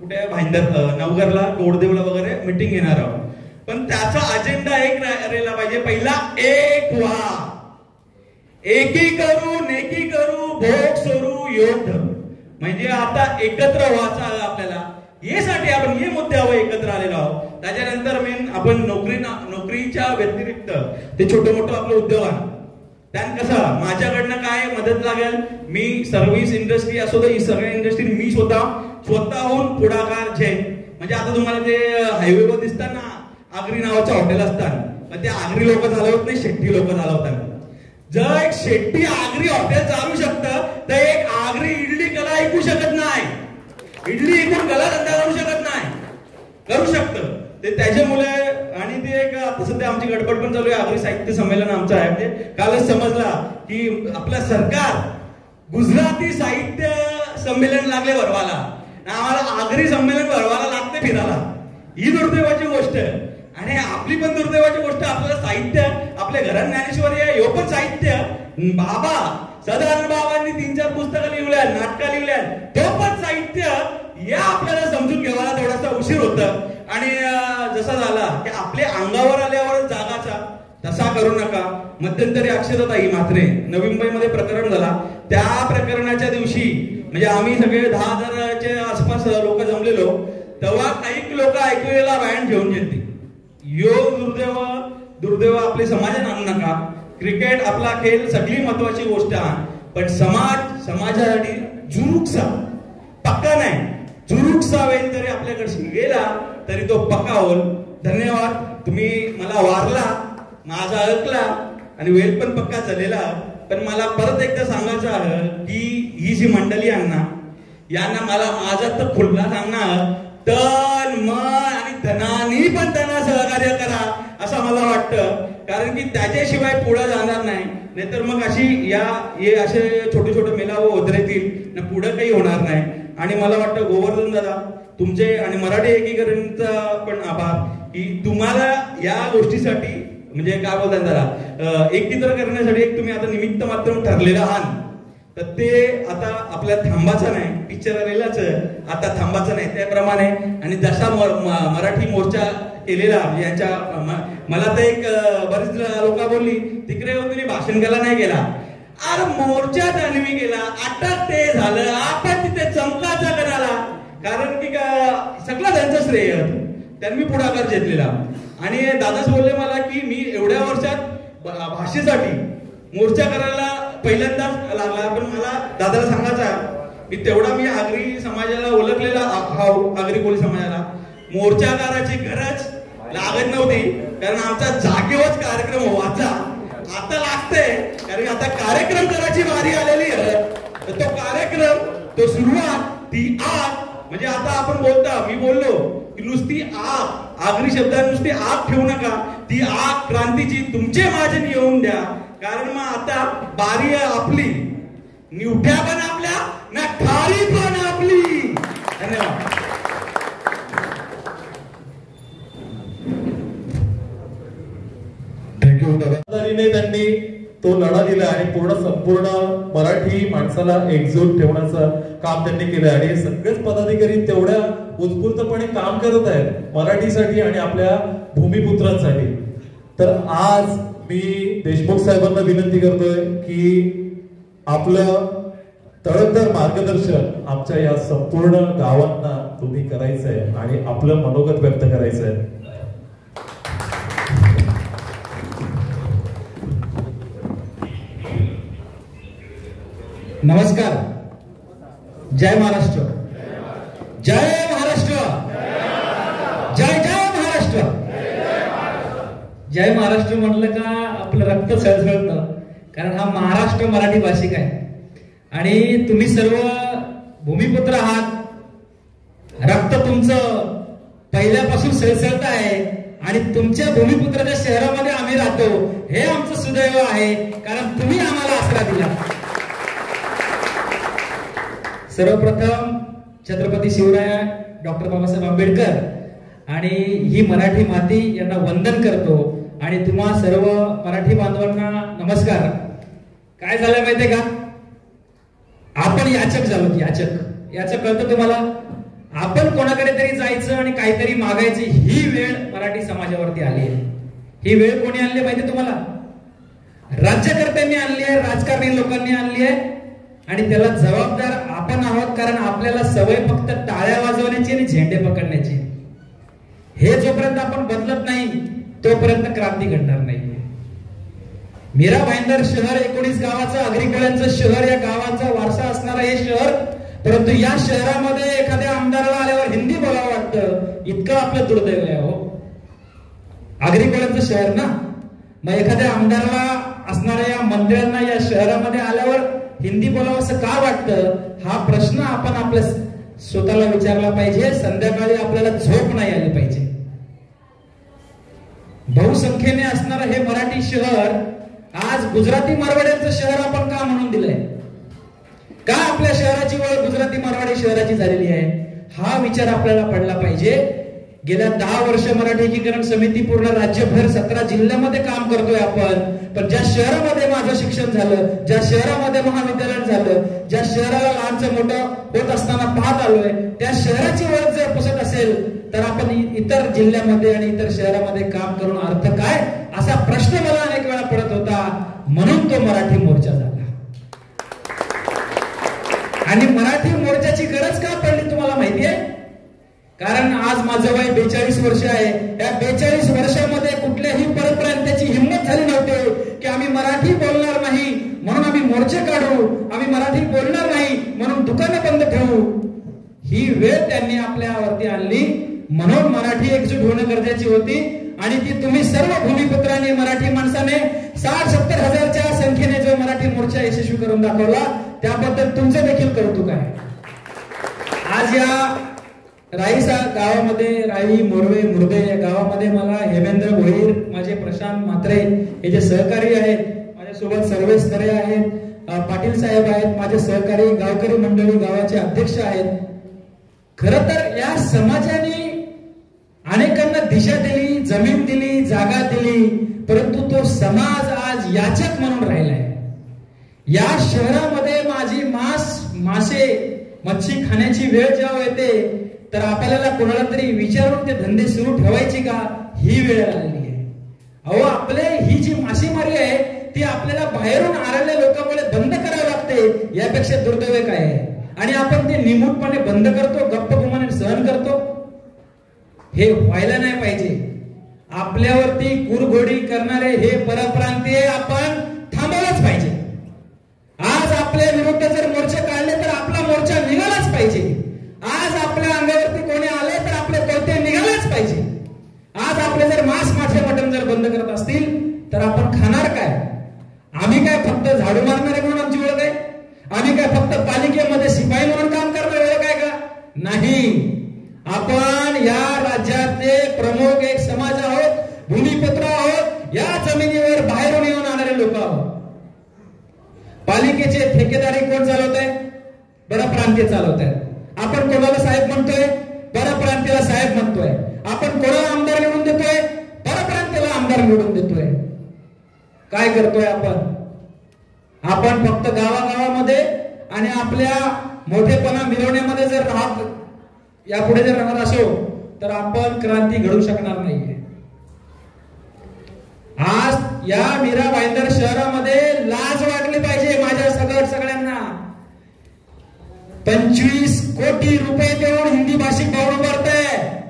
कुठे भाईंदर नवघरला गोडदेवला वगैरे मीटिंग घेणार आहोत. पण त्याचा अजेंडा एक राहिला पाहिजे. पहिला एक व्हा, एकी करू नेकी करू भोग सोडू योद्ध. म्हणजे आता एकत्र व्हायचं आहे आपल्याला. यासाठी आपण हे मुद्द्यावर एकत्र आलेलो आहोत. त्याच्यानंतर मेन आपण नोकरीच्या व्यतिरिक्त ते छोटं मोठं आपलं उद्योगान त्यान कसं माझ्याकडनं काय मदत लागेल, मी सर्व्हिस इंडस्ट्री असो तर सगळ्या इंडस्ट्री मी स्वतःहून पुढाकार घेईन. म्हणजे आता तुम्हाला ते हायवेवर दिसतात ना आगरी नावाचं हॉटेल असतात, मग ते आगरी लोक चालवत नाही, शेट्टी लोक चालवतात. जर एक शेट्टी आगरी हॉटेल चालू शकतं तर एक आगरी इडली कला ऐकू शकत नाही, इडली ऐकून कला धंदा करू शकत नाही, करू शकतं ते त्याच्यामुळे. आणि ते एक आता सध्या आमची गडबड पण चालू आहे, आगरी साहित्य संमेलन आमचं आहे. म्हणजे कालच समजला की आपलं सरकार गुजराती साहित्य संमेलन लागले भरवाला, आम्हाला आगरी संमेलन भरवाला लागते फिरायला. ही दुर्दैवाची गोष्ट आहे. आणि आपली पण दुर्दैवाची गोष्ट, आपल्याला साहित्य आपल्या घरात ज्ञानेश्वरी आहे, हे पण साहित्य बाबा सदानंद बाबांनी 3-4 पुस्तकं लिहिल्या, नाटकं लिहिल्या, तो पण साहित्य या आपल्याला समजून घ्यायला थोडासा उशीर होतं. आणि जसा झाला की आपल्या अंगावर आल्यावर जागाचा तसा करू नका. मध्यंतरी अक्षताताई म्हात्रे नवी मुंबईमध्ये प्रकरण झाला, त्या प्रकरणाच्या दिवशी म्हणजे आम्ही सगळे 10,000च्या आसपास लोक जमलेलो, तेव्हा काही लोक ऐकलेला बँड घेऊन गेले. यो दुर्दैव आपले समाजात आणू नका. क्रिकेट आपला खेळ सगळी महत्वाची गोष्ट आहे, पण समाजासाठी जुरुकसा पक्का नाही, जुरुकसा वेळ जरी आपल्याकडे गेला तरी तो पक्का होईल. धन्यवाद. तुम्ही मला वारला, माझा ऐकला आणि वेळ पण पक्का झालेला. पण मला परत एकदा सांगायचं आहे की ही जी मंडळी आहे ना, यांना मला माझा तर खुल्ला सांगणार, तन मन आणि धनानी पण त्यांना सहकार्य करा असं मला वाटतं. कारण की त्याच्याशिवाय पुढे जाणार नाही. नाहीतर मग अशी असे छोटे छोटे मेलाव होत राहतील ना, पुढे काही होणार नाही. आणि मला वाटतं गोवर्धन दादा तुमचे आणि मराठी एकीकरणचा पण आभार की तुम्हाला या गोष्टीसाठी म्हणजे काय बोलतात दादा, एकत्र करण्यासाठी एक तुम्ही आता निमित्त मात्र ठरलेलं आहात. तर ते आता आपल्या थांबाचं नाही, पिक्चर आलेलाच आता थांबाचं नाही त्याप्रमाणे. आणि जसा मराठी मोर्चा केलेला यांच्या मला तर एक बरीच लोक बोलली तिकडे येऊन तुम्ही भाषण केला नाही केला. अरे मोर्चा त्यांनी केला, आता ते झालं, आपण तिथे चमकाचा कराला. कारण की सगळं त्यांचं श्रेय त्यांनी पुढाकार घेतलेला. आणि दादाच बोलले मला की मी एवढ्या वर्षात भाषेसाठी मोर्चा करायला पहिल्यांदाच लागला. पण मला दादाला सांगायचं की तेवढा मी आगरी समाजाला ओळखलेला, आगरी कोळी समाजाला मोर्चाकाराची गरज लागत नव्हती. कारण आमचा जागेवरच कार्यक्रम व्हायचा. आता लागते कारण आता कार्यक्रम करायची वारी आलेली आहे. तर तो कार्यक्रम, तो सुरुवात, ती आग म्हणजे आता आपण बोलता, मी बोललो की नुसती आग, आगरी शब्दात नुसती आग ठेवू नका, ती आग क्रांतीची तुमचे माझे येऊन द्या. कारण मग आता बारी आहे आपली, निवठ्या पण आपल्या ना खारी पण आपली. धन्यवाद. थँक्यू दादा. त्यांनी तो लढा दिला आणि संपूर्ण मराठी माणसाला एकजूट ठेवण्याचं काम त्यांनी केलं. आणि सगळेच पदाधिकारी तेवढ्या उत्स्फूर्तपणे काम करत आहेत मराठीसाठी आणि आपल्या भूमिपुत्रांसाठी. तर आज मी देशमुख साहेबांना विनंती करतोय की आपलं तडकदार मार्गदर्शन आमच्या या संपूर्ण गावांना तुम्ही करायचंय आणि आपलं मनोगत व्यक्त करायचंय. नमस्कार. जय महाराष्ट्र. जय महाराष्ट्र. जय जय महाराष्ट्र. जय महाराष्ट्र म्हटलं का आपलं रक्त सळसळतं. कारण हा महाराष्ट्र मराठी भाषिक आहे आणि तुम्ही सर्व भूमिपुत्र आहात. रक्त तुमचं पहिल्यापासून सळसळत आहे आणि तुमच्या भूमिपुत्राच्या शहरामध्ये आम्ही राहतो. हे आमचं सुदैव आहे कारण तुम्ही आम्हाला आसरा दिला. सर्वप्रथम छत्रपती शिवराय डॉक्टर बाबासाहेब आंबेडकर आणि ही मराठी माती यांना वंदन करतो. आणि तुम्हा सर्व मराठी बांधवांना नमस्कार. काय झालं माहितीये का, आपण याचक झालो. याचक कळतं तुम्हाला. आपण कोणाकडे तरी जायचं आणि काहीतरी मागायची, ही वेळ मराठी समाजावरती आली आहे. ही वेळ कोणी आणली माहिती तुम्हाला? राज्यकर्त्यांनी आणली आहे, राजकारणी लोकांनी आणली आहे. आणि त्याला जबाबदार आपण आहोत. कारण आपल्याला सवय फक्त टाळ्या वाजवण्याची आणि झेंडे पकडण्याची. हे जोपर्यंत आपण बदलत नाही तोपर्यंत क्रांती घडणार नाही. मीरा भाईंदर शहर 19 गावाचं आगरी कोळ्यांचं शहर, या गावाचा वारसा असणारं हे शहर, परंतु या शहरामध्ये एखाद्या आमदाराला आल्यावर हिंदी बोलावं वाटतं, इतकं आपलं दुर्दैव आहे हो. आगरी कोळ्यांचं शहर ना, मग एखाद्या आमदाराला असणाऱ्या या मंत्र्यांना या शहरामध्ये आल्यावर हिंदी बोलावं असं का वाटतं, हा प्रश्न आपण आपल्या स्वतःला विचारला पाहिजे. संध्याकाळी आपल्याला झोप नाही आली पाहिजे. बहुसंख्येने असणारं हे मराठी शहर आज गुजराती मारवाड्यांचं शहर आपण का म्हणून दिलंय? का आपल्या शहराची ओळख गुजराती मारवाडी शहराची झालेली आहे? हा विचार आपल्याला पडला पाहिजे. गेल्या 10 वर्ष मराठी एकीकरण समिती पूर्ण राज्यभर 17 जिल्ह्यामध्ये काम करतोय आपण. पण ज्या शहरामध्ये माझं शिक्षण झालं, ज्या शहरामध्ये महाविद्यालय झालं, ज्या शहराला लहानचं मोठं होत असताना पाहत आलोय, त्या शहराची ओळख जर पुसत असेल तर आपण इतर जिल्ह्यामध्ये आणि इतर शहरामध्ये काम करून अर्थ काय, असा प्रश्न मला अनेक वेळा पडत होता. म्हणून तो मराठी मोर्चा झाला. आणि मराठी मोर्चाची गरज का पडली तुम्हाला माहितीये? कारण आज माझं वय 42 वर्ष आहे. या 42 वर्षामध्ये कुठल्याही परप्रांताची हिंमत झाली नव्हती की आम्ही मराठी बोलणार नाही म्हणून आम्ही मोर्चे काढू, आम्ही मराठी बोलणार नाही म्हणून दुकानं बंद ठेवू. ही वेळ त्यांनी आपल्यावरती आणली. म्हणून मराठी एकजूट होणं गरजेची होती. आणि ती तुम्ही सर्व भूमिपुत्रांनी, मराठी माणसाने 60-70 हजारच्या संख्येने जो मराठी मोर्चा यशस्वी करून दाखवला, त्याबद्दल तुमचं देखील कौतुक आहे. आज या राईसा गावामध्ये, राई, मोरवे, मुर्दे या गावामध्ये मला हेमेंद्र भोईर, माझे प्रशांत म्हात्रे हे जे सहकारी आहेत, माझ्यासोबत सर्वेश स्तरे आहेत, पाटील साहेब आहेत, माझे सहकारी, गावकरी मंडळी, गावाचे अध्यक्ष आहेत. खरं तर या समाजाने अनेकांना दिशा दिली, जमीन दिली, जागा दिली, परंतु तो समाज आज याचक म्हणून राहिलाय. या शहरामध्ये माझी मासे, मच्छी खाण्याची वेळ जेव्हा येते तर आपल्याला कोणाला तरी विचारून ते धंदे सुरू ठेवायचे का, ही वेळ आलेली आहे. अहो, आपले ही जी मासेमारी आहे ती आपल्याला बाहेरून आलेल्या लोकांमुळे बंद करावी लागते. यापेक्षा दुर्दैव काय आहे? आणि आपण ते निमूटपणे बंद करतो, गप्पगुमाने सहन करतो. हे व्हायला नाही पाहिजे. आपल्यावरती कुरघोडी करणारे हे परप्रांतीय आपण थांबवलंच पाहिजे. आज आपल्या विरुद्ध जर मोर्चे काढले तर आपला मोर्चा निघालाच पाहिजे. आज आपल्या अंगावरती कोणी आले तर आपले कोणते निघालेच पाहिजे. आज आपले जर मांस, मासे, मटण जर बंद करत असतील तर आपण खाणार काय? आम्ही काय फक्त झाडू मारणारे म्हणून आमची ओळख आहे? आम्ही काय फक्त पालिकेमध्ये शिपाई म्हणून काम करणारे ओळख आहे का? नाही. आपण या राज्याचे प्रमुख एक समाज आहोत, भूमिपुत्र आहोत, या जमिनीवर बाहेरून येऊन आणणारे लोक आहोत. पालिकेचे ठेकेदारी कोण चालवत आहे? परप्रांतीय चालवत आहे. आपण कोणाला साहेब म्हणतोय? परप्रांतीयाला साहेब म्हणतोय. आपण कोणाला आमदार निवडून देतोय? परप्रांतीयाला आमदार निवडून देतोय. काय करतोय आपण? आपण फक्त गावागावामध्ये आणि आपल्या मोठेपणा मिरवण्यामध्ये जर यापुढे जर राहत असो तर आपण क्रांती घडू शकणार नाहीये. आज या मीरा भाईंदर शहरामध्ये लाज वाटली पाहिजे माझ्या सगळ्यांना. 25 कोटी रुपये देऊन हिंदी भाषिक भवन उभारतंय.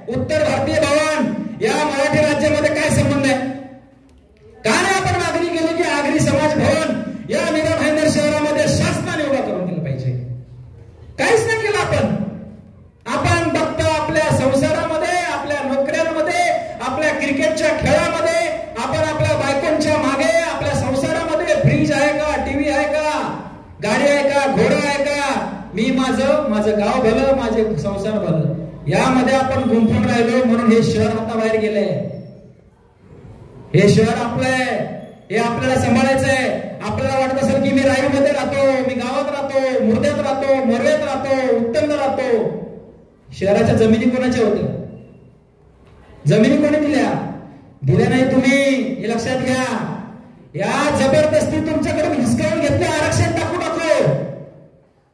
उत्तर भारतीय भवन या मराठी राज्यामध्ये काय संबंध आहे? का नाही आपण मागणी केली की आगरी समाज भवन या मीरा भाईंदर शहरामध्ये शासनाने उभा करून दिलं पाहिजे? काहीच नाही केलं आपण. आपण फक्त आपल्या संसारामध्ये, आपल्या नोकऱ्यांमध्ये, आपल्या क्रिकेटच्या खेळामध्ये, आपण आपल्या बायकोंच्या मागे, आपल्या संसारामध्ये फ्रीज आहे का, टीव्ही आहे का, गाडी आहे का, घोडा आहे का, मी माझं गाव भलं, माझे संसार भलं, यामध्ये आपण गुंफून राहिलो. म्हणून हे शहर आता बाहेर गेले. हे शहर आपलं आहे, हे आपल्याला सांभाळायचं आहे. आपल्याला वाटत असेल की मी राईमध्ये राहतो, मी गावात राहतो, मुर्द्यात राहतो, मोरवेत राहतो, उत्तमला राहतो. शहराच्या जमिनी कोणाच्या होत्या? जमिनी कोणी दिल्या नाही तुम्ही, हे लक्षात घ्या. या जबरदस्ती तुमच्याकडून हिसकावून घेतले. आरक्षण टाकू.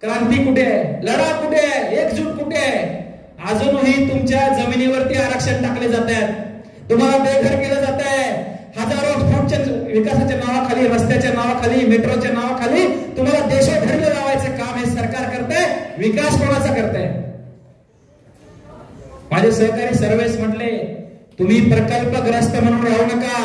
क्रांती कुठे आहे? लढा कुठे आहे? एकजूट कुठे आहे? अजूनही तुमच्या जमिनीवरती आरक्षण टाकले जात आहेत. तुम्हाला बेघर केलं जात आहे. हजारो फूटच्या विकासाच्या नावाखाली, रस्त्याच्या नावाखाली, मेट्रोच्या नावाखाली तुम्हाला देशोधडीला लावायचं काम हे सरकार करतंय. विकास कोणाचा करतंय? माझे सहकारी सर्वेस म्हटले, तुम्ही प्रकल्पग्रस्त म्हणून राहू नका.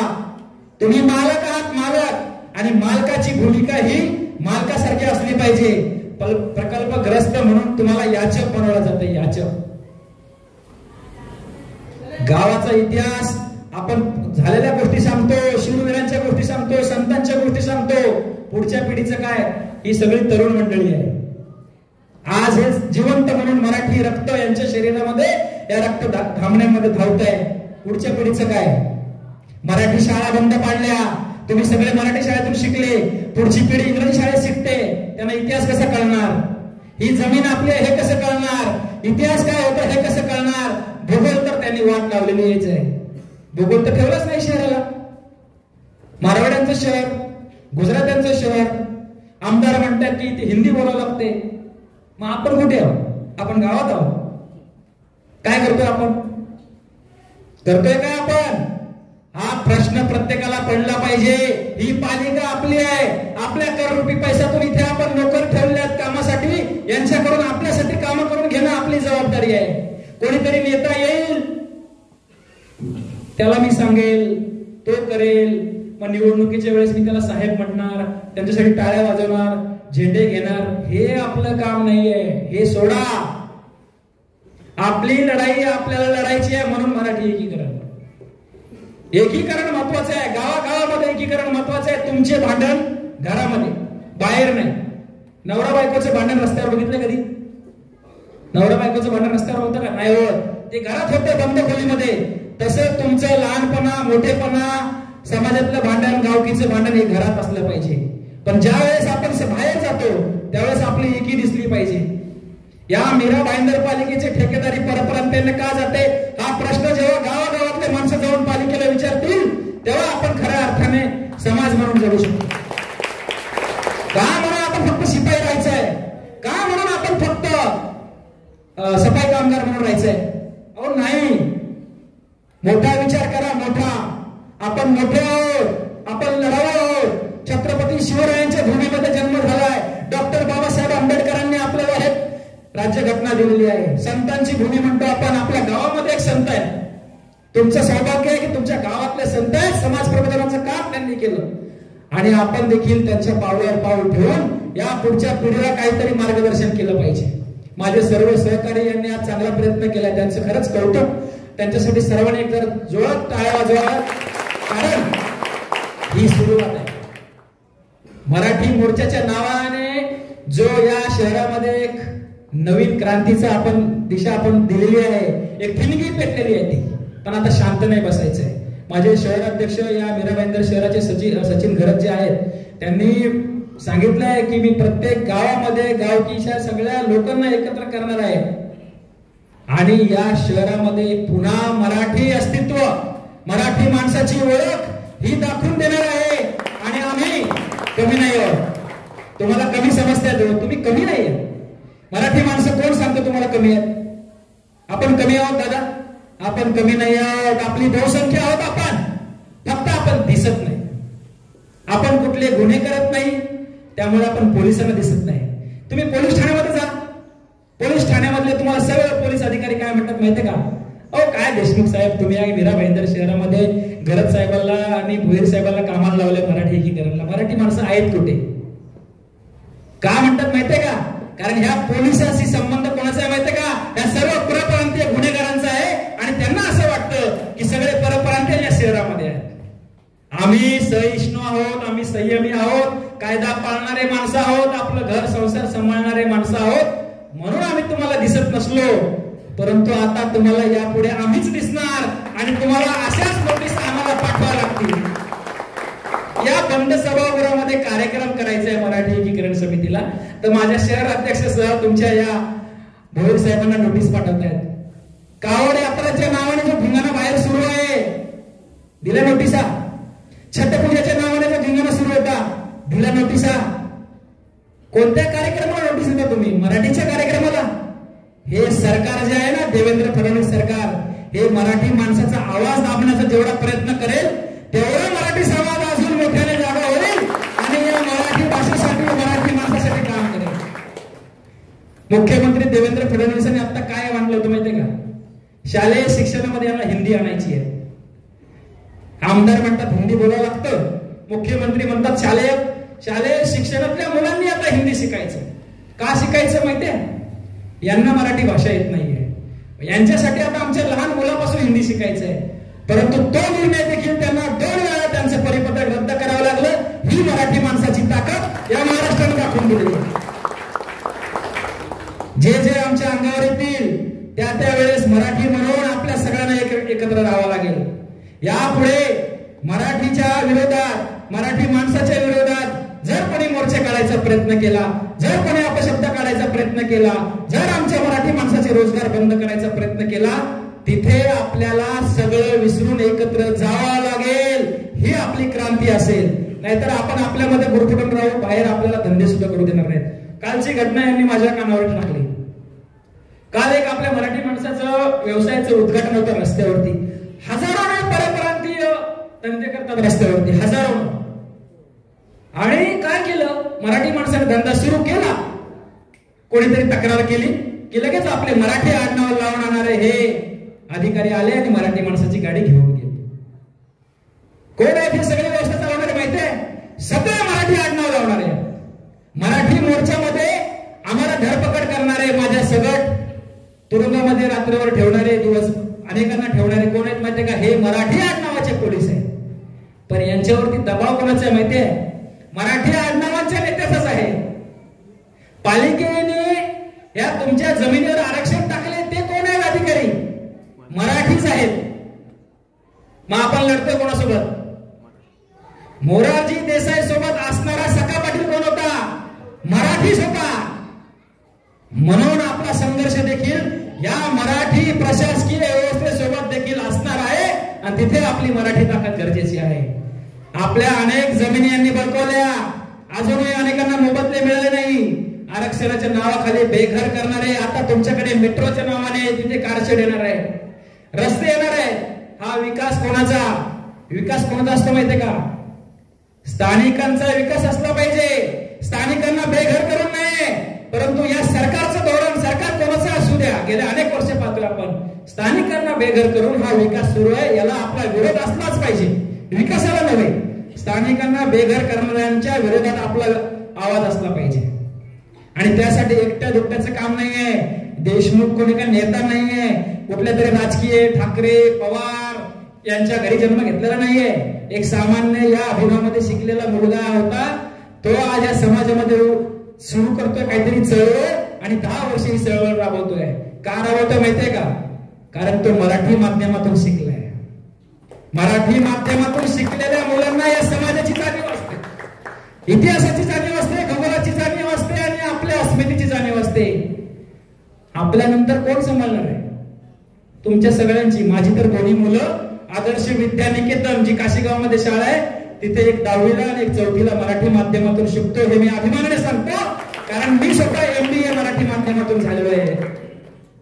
तुम्ही मालक आहात, मालक. मालकाची भूमिका ही मालकासारखी असली पाहिजे. प्रकल्पग्रस्त म्हणून तुम्हाला याचक बनवलं जातं. याचक. गावाचा इतिहास आपण झालेल्या गोष्टी सांगतो, शूरवीरांच्या गोष्टी सांगतो, संतांच्या गोष्टी सांगतो. पुढच्या पिढीचं काय? ही सगळी तरुण मंडळी आहे. आज हे जिवंत म्हणून मराठी रक्त यांच्या शरीरामध्ये, या रक्त धामण्यामध्ये धावत आहे. पुढच्या पिढीचं काय? मराठी शाळा बंद पाडल्या, तुम्ही सगळे मराठी शाळेतून शिकले, पुढची पिढी इंग्रजी शाळेत शिकते, त्यांना इतिहास कसा कळणार? ही जमीन आपली आहे हे कसं कळणार? इतिहास काय होतं हे कसं कळणार? भूगोल तर त्यांनी वाट लावलेली यायच आहे. भूगोल तर ठेवलाच नाही शहराला. मारवाड्यांचं शहर, गुजरात्यांचं शहर, आमदार म्हणतात की ते हिंदी बोलावं लागते. मग आपण कुठे आहोत? आपण गावात आहोत. काय करतोय आपण? करतोय काय आपण? हा प्रश्न प्रत्येकाला पडला पाहिजे. ही पालिका आपली आहे. आपल्या कररूपी पैशातून इथे आपण नोकर ठेवल्यात कामासाठी. यांच्याकडून आपल्यासाठी काम करून घेणं आपली जबाबदारी आहे. कोणीतरी नेता येईल, त्याला मी सांगेल, तो करेल. मग निवडणुकीच्या वेळेस मी त्याला साहेब म्हणणार, त्यांच्यासाठी टाळ्या वाजवणार, झेंडे घेणार. हे आपलं काम नाहीये. हे सोडा. आपली लढाई आपल्याला लढायची आहे. म्हणून मराठी एकीकरण. एकीकरण महत्वाचं आहे. गावागावामध्ये एकीकरण महत्वाचं आहे. तुमचे भांडण घरामध्ये, बाहेर नाही. नवरा बायकोचे भांडण रस्त्यावर बघितलं कधी? नवरा बायकोचं भांडण रस्त्यावर होतं का? नाही होत. ते घरात होते, बंद खोलीमध्ये. तसं तुमचं लहानपणा, मोठेपणा, समाजातलं भांडण, गावकीचं भांडण हे घरात असलं पाहिजे. पण ज्या वेळेस आपण बाहेर जातो त्यावेळेस आपली एकी दिसली पाहिजे. या मीरा भाईंदर पालिकेचे ठेकेदारी परप्रांतांना का जाते हा प्रश्न जेव्हा गावागावातले माणसं जाऊन पालिकेला विचारतील तेव्हा आपण खऱ्या अर्थाने समाज म्हणून जगू शकतो. का म्हणून आपण फक्त शिपाई राहायचंय? का म्हणून आपण फक्त सफाई कामगार म्हणून राहायचंय? अहो नाही. मोठा विचार करा. मोठा. आपण मोठे आहोत. आपण लढाऊ आहोत. छत्रपती शिवरायांच्या भूमीमध्ये जन्म झालाय. डॉक्टर बाबासाहेब आंबेडकरांनी आपल्याला हे राज्यघटना दिलेली आहे. संतांची भूमी म्हणतो आपण. आपल्या गावामध्ये एक संत आहे. तुमचं सौभाग्य आहे की तुमच्या गावातले संत आहेत. समाज प्रबोधनाचं काम त्यांनी केलं आणि आपण देखील त्यांच्या पावलावर पाऊल ठेवून या पुढच्या पिढीला काहीतरी मार्गदर्शन केलं पाहिजे. माझे सर्व सहकारी यांनी आज चांगला प्रयत्न केला. त्यांचं खरंच कौतुक. त्यांच्यासाठी सर्वांनी एक जर जोरात टाळ्या वाजवा. कारण ही सुरुवात आहे. मराठी मोर्चाच्या नावाने जो या शहरामध्ये एक नवीन क्रांतीचा आपण दिशा आपण दिलेली आहे, एक ठिणगी पेटलेली आहे ती. पण आता शांत नाही बसायचंय. माझे शहराध्यक्ष या मीरा भाईंदर शहराचे सचिन घरत जे आहेत त्यांनी सांगितलंय की मी प्रत्येक गावामध्ये गावकीच्या सगळ्या लोकांना एकत्र करणार आहे आणि या शहरामध्ये पुन्हा मराठी अस्तित्व, मराठी माणसाची ओळख ही दाखवून देणार आहे. आणि आम्ही कमी नाही आहोत. तुम्हाला कमी समजतात, तुम्ही कमी नाही आहात. मराठी माणसं कोण सांगतो तुम्हाला कमी आहेत? आपण कमी आहोत दादा? आपण कमी नाही आहोत. आपली बहुसंख्या आहोत आपण. फक्त आपण दिसत नाही. आपण कुठले गुन्हे करत नाही त्यामुळे आपण पोलिसांना दिसत नाही. तुम्ही पोलीस ठाण्यामध्ये जा. पोलीस ठाण्यामधले तुम्हाला सर्व पोलीस अधिकारी काय म्हणतात माहितीये का? अहो काय देशमुख साहेब तुम्ही या मीरा भाईंदर शहरामध्ये घरत साहेबांना आणि भुईर साहेबांना कामाला लावले मराठी एकीकरणला. मराठी माणसं आहेत कुठे? का म्हणतात माहितीये का? कारण ह्या पोलिसांशी संबंध कोणाचा आहे माहितीये का? या सर्व परप्रांतीय गुन्हेगारांचा आहे आणि त्यांना असं वाटतं की सगळे परप्रांतीय या शहरामध्ये आहेत. आम्ही सहिष्णू आहोत, आम्ही संयमी आहोत, कायदा पाळणारे माणसं आहोत, आपलं घर संसार सांभाळणारे माणसं आहोत, म्हणून आम्ही तुम्हाला दिसत नसलो. परंतु आता तुम्हाला यापुढे आम्हीच दिसणार आणि तुम्हाला अशाच नोटीस आम्हाला पाठवाव्या लागतील. या बंद सभागृहामध्ये कार्यक्रम करायचा आहे मराठी एकीकरण समितीला. तर माझ्या शहर अध्यक्षासह तुमच्या या भोईर साहेबांना नोटीस पाठवतायत. कावड यात्राच्या नावाने जो धिंगाणा बाहेर सुरू आहे दिल्या नोटिसा. छटपूजेच्या नावाने जो धिंगाणा सुरू होता दिल्या नोटिसा. कोणत्या कार्यक्रमाला नोटीस देता तुम्ही? मराठीच्या कार्यक्रमाला. हे सरकार जे आहे ना देवेंद्र फडणवीस सरकार, हे मराठी माणसाचा आवाज दाबण्याचा जेवढा प्रयत्न करेल तेवढा मराठी समाज अजून मोठ्याने जागा होईल आणि या मराठी भाषेसाठी मराठी माणसासाठी काम करेल. मुख्यमंत्री देवेंद्र फडणवीसांनी आता काय मांडलं होतं माहितीये का? शालेय शिक्षणामध्ये यांना हिंदी आणायची आहे. आमदार म्हणतात हिंदी बोलावं लागतं. मुख्यमंत्री म्हणतात शालेय शिक्षणातल्या मुलांनी आता हिंदी शिकायचं. का शिकायचं माहितीये? यांना मराठी भाषा येत नाहीये, यांच्यासाठी आता आमच्या लहान मुलापासून हिंदी शिकायचं आहे. परंतु तो निर्णय देखील त्यांना 2 वेळा त्यांचं परिपत्रक रद्द करावं लागलं. ही मराठी माणसाची ताकद या महाराष्ट्राने दाखवून दिली. जे आमच्या अंगावर येतील त्या वेळेस मराठी म्हणून आपल्या सगळ्यांना एकत्र राहावं लागेल. यापुढे मराठीच्या विरोधात, मराठी माणसाच्या विरोधात जर कोणी मोर्चे काढायचा प्रयत्न केला, जर कोणी अपशब्द काढायचा प्रयत्न केला, जर आमच्या मराठी माणसाचे रोजगार बंद करायचा प्रयत्न केला, तिथे आपल्याला सगळं विसरून एकत्र जावं लागेल. ही आपली क्रांती असेल. नाहीतर आपण आपल्यामध्ये गुरफटून राहू, बाहेर आपल्याला धंदे सुद्धा करू देणार नाहीत. कालची घटना यांनी माझ्या कानावर टाकली. काल एक आपल्या मराठी माणसाचं व्यवसायाचं उद्घाटन होतं रस्त्यावरती. हजारो परप्रांतीय धंदे करतात रस्त्यावरती, हजारो. आणि काय केलं, मराठी माणसाने धंदा सुरू केला, कोणीतरी तक्रार केली की लगेच आपले मराठी आडनाव लावून आणणारे हे अधिकारी आले आणि मराठी माणसाची गाडी घेऊन गेली. कोण आहे हे सगळे व्यवस्था चालवणारे माहितीये? सगळे मराठी आडनाव लावणारे. मराठी मोर्चामध्ये आम्हाला धरपकड करणारे, माझ्या सगट तुरुंगामध्ये रात्रभर ठेवणारे, दिवस अनेकांना ठेवणारे कोण आहेत माहितीये का? हे मराठी आडनावाचे पोलीस आहेत. पण यांच्यावरती दबाव कोणाचा आहे माहितीये? मराठी आडनावांच्या नेत्याचाच आहे. पालिकेने या तुमच्या जमिनीवर आरक्षण टाकले ते कोण आहेत अधिकारी? मराठीच आहेत. मग आपण लढतोय कोणासोबत? मोरारजी देसाई सोबत असणारा सखा पाटील कोण होता? मराठीच होता. म्हणून आपला संघर्ष देखील या मराठी प्रशासकीय व्यवस्थेसोबत देखील असणार आहे आणि तिथे आपली मराठी ताकद गरजेची आहे. आपल्या अनेक जमिनी यांनी बळकावल्या, अजूनही अनेकांना मोबदले मिळाले नाही. आरक्षणाच्या नावाखाली बेघर करणारे, आता तुमच्याकडे मेट्रोच्या नावाने तिथे कारशेड येणार आहे, रस्ते येणार आहेत. हा विकास कोणाचा? विकास कोणाचा असतो माहितीये का? स्थानिकांचा विकास असला पाहिजे. स्थानिकांना बेघर करून नाही. परंतु या सरकारचं धोरण, सरकार कोणाचं असू द्या, गेल्या अनेक वर्ष पाहतोय आपण, स्थानिकांना बेघर करून हा विकास सुरू आहे. याला आपला विरोध असलाच पाहिजे, विकासाला नव्हे. स्थानिकांना बेघर करणाऱ्यांच्या विरोधात आपला आवाज असला पाहिजे. आणि त्यासाठी एकट्या दुकट्याचं काम नाहीये. देशमुख कोणी का नेता नाहीये, कुठल्या तरी राजकीय ठाकरे पवार यांच्या घरी जन्म घेतलेला नाहीये. एक सामान्य या अभिनवामध्ये शिकलेला मुलगा होता. तो आज या समाजामध्ये सुरू करतोय काहीतरी चळवळ आणि 10 वर्ष ही चळवळ राबवतोय. का राबवतोय माहितीये का? कारण तो मराठी माध्यमातून शिकलाय. मराठी माध्यमातून शिकलेल्या मुलांना या समाजाची जाणीव असते, इतिहासाची जाणीव असते, खगोलाची जाणीव असते आणि आपल्या अस्मितेची जाणीव असते. आपल्यानंतर कोण सांभाळणार आहे? तुमच्या सगळ्यांची. माझी तर दोन्ही मुलं आदर्श विद्यानिकेतन जी काशीगावमध्ये शाळा आहे, तिथे एक 10वीला आणि एक 4थीला मराठी माध्यमातून शिकतो. हे मी अभिमानाने सांगतो, कारण मी स्वतः MBA मराठी माध्यमातून झालेलो आहे.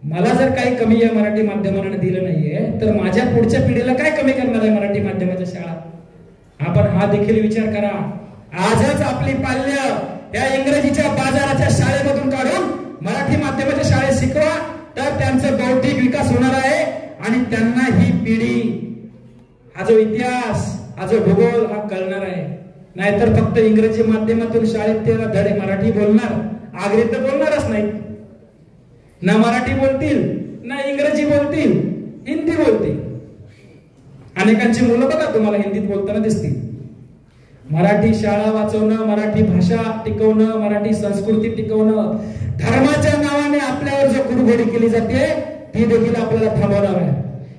मला जर काही कमी या मराठी माध्यमाने दिलं नाहीये तर माझ्या पुढच्या पिढीला काय कमी करणार आहे मराठी माध्यमाच्या शाळा? आपण हा देखील विचार करा. आजच आपली पाल्य या इंग्रजीच्या बाजाराच्या शाळेमधून काढून मराठी माध्यमाच्या शाळेत शिकवा, तर त्यांचा बौद्धिक विकास होणार आहे आणि त्यांना ही पिढी, हा जो इतिहास, हा जो भूगोल हा कळणार आहे. नाहीतर फक्त इंग्रजी माध्यमातून शाळेत ते धडे मराठी बोलणार, आगरी तर बोलणारच नाही. ना मराठी बोलतील, ना इंग्रजी बोलतील, हिंदी बोलतील. अनेकांची मुलं बघा तुम्हाला हिंदीत बोलताना दिसतील. मराठी शाळा वाचवणं, मराठी भाषा टिकवणं, मराठी संस्कृती टिकवणं, धर्माच्या नावाने आपल्यावर जो कुरघोडी केली जाते ती देखील आपल्याला थांबवणार आहे.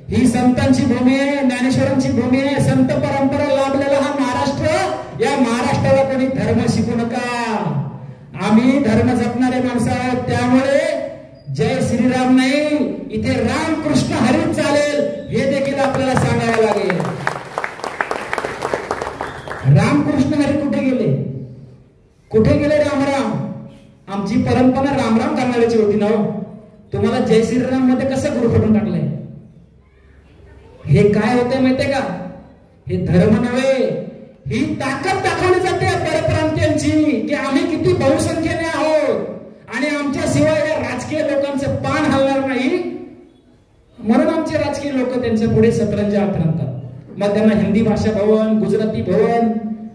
ही संतांची भूमी आहे, ज्ञानेश्वरांची भूमी आहे, संत परंपरा लाभलेला हा महाराष्ट्र. या महाराष्ट्राला कोणी धर्म शिकू नका. आम्ही धर्म जपणारे माणसं आहोत. त्यामुळे जय श्रीराम नाही, इथे राम कृष्ण हरी चालेल हे देखील आपल्याला सांगावं लागेल. रामकृष्ण हरी कुठे गेले? कुठे गेले रामराम? आमची परंपरा रामराम करणाऱ्याची होती ना. तुम्हाला जय श्रीराम मध्ये कसं गुरफटून टाकलंय? हे काय होतंय माहितीये का? हे धर्म नव्हे, ही ताकद दाखवली जाते परप्रांतीयांची की आम्ही किती बहुसंख्येने आहोत आणि आमच्या शिवाय या राजकीय लोकांचं पान हलणार नाही. म्हणून आमचे राजकीय लोक त्यांच्या पुढे सतरंजी हात आणतात. मग त्यांना हिंदी भाषा भवन, गुजराती भवन,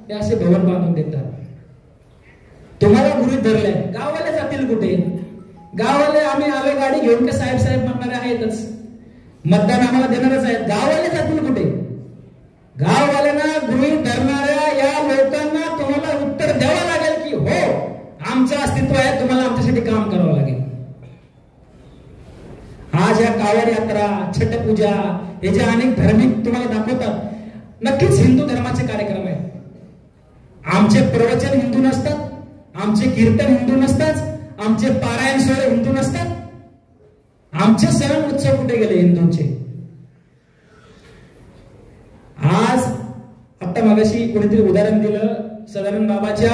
हे असे भवन बांधून देतात. तुम्हाला गृहीत धरलंय, गाववाले जातील कुठे? गाववाले आम्ही आलो गाडी घेऊन का साहेब साहेब म्हणणारे आहेतच, मतदान आम्हाला देणारच आहेत. गाववाले जातील कुठे? गाववाल्यांना गृहीत धरणाऱ्या या लोकांना तुम्हाला उत्तर द्यावं लागेल की हो आमचं अस्तित्व आहे, तुम्हाला आमच्यासाठी काम करावं लागेल. आज या कावड यात्रा, छठ पूजा हे जे अनेक धार्मिक तुम्हाला दाखवतात, नक्कीच हिंदू धर्माचे कार्यक्रम आहेत. आमचे प्रवचन हिंदू नसतात, आमचे कीर्तन हिंदू नसतात, आमचे पारायण सोहळे हिंदू नसतात. आमचे सण उत्सव कुठे गेले हिंदूंचे? आज आता मगाशी कोणीतरी उदाहरण दिलं, सदानंद बाबाच्या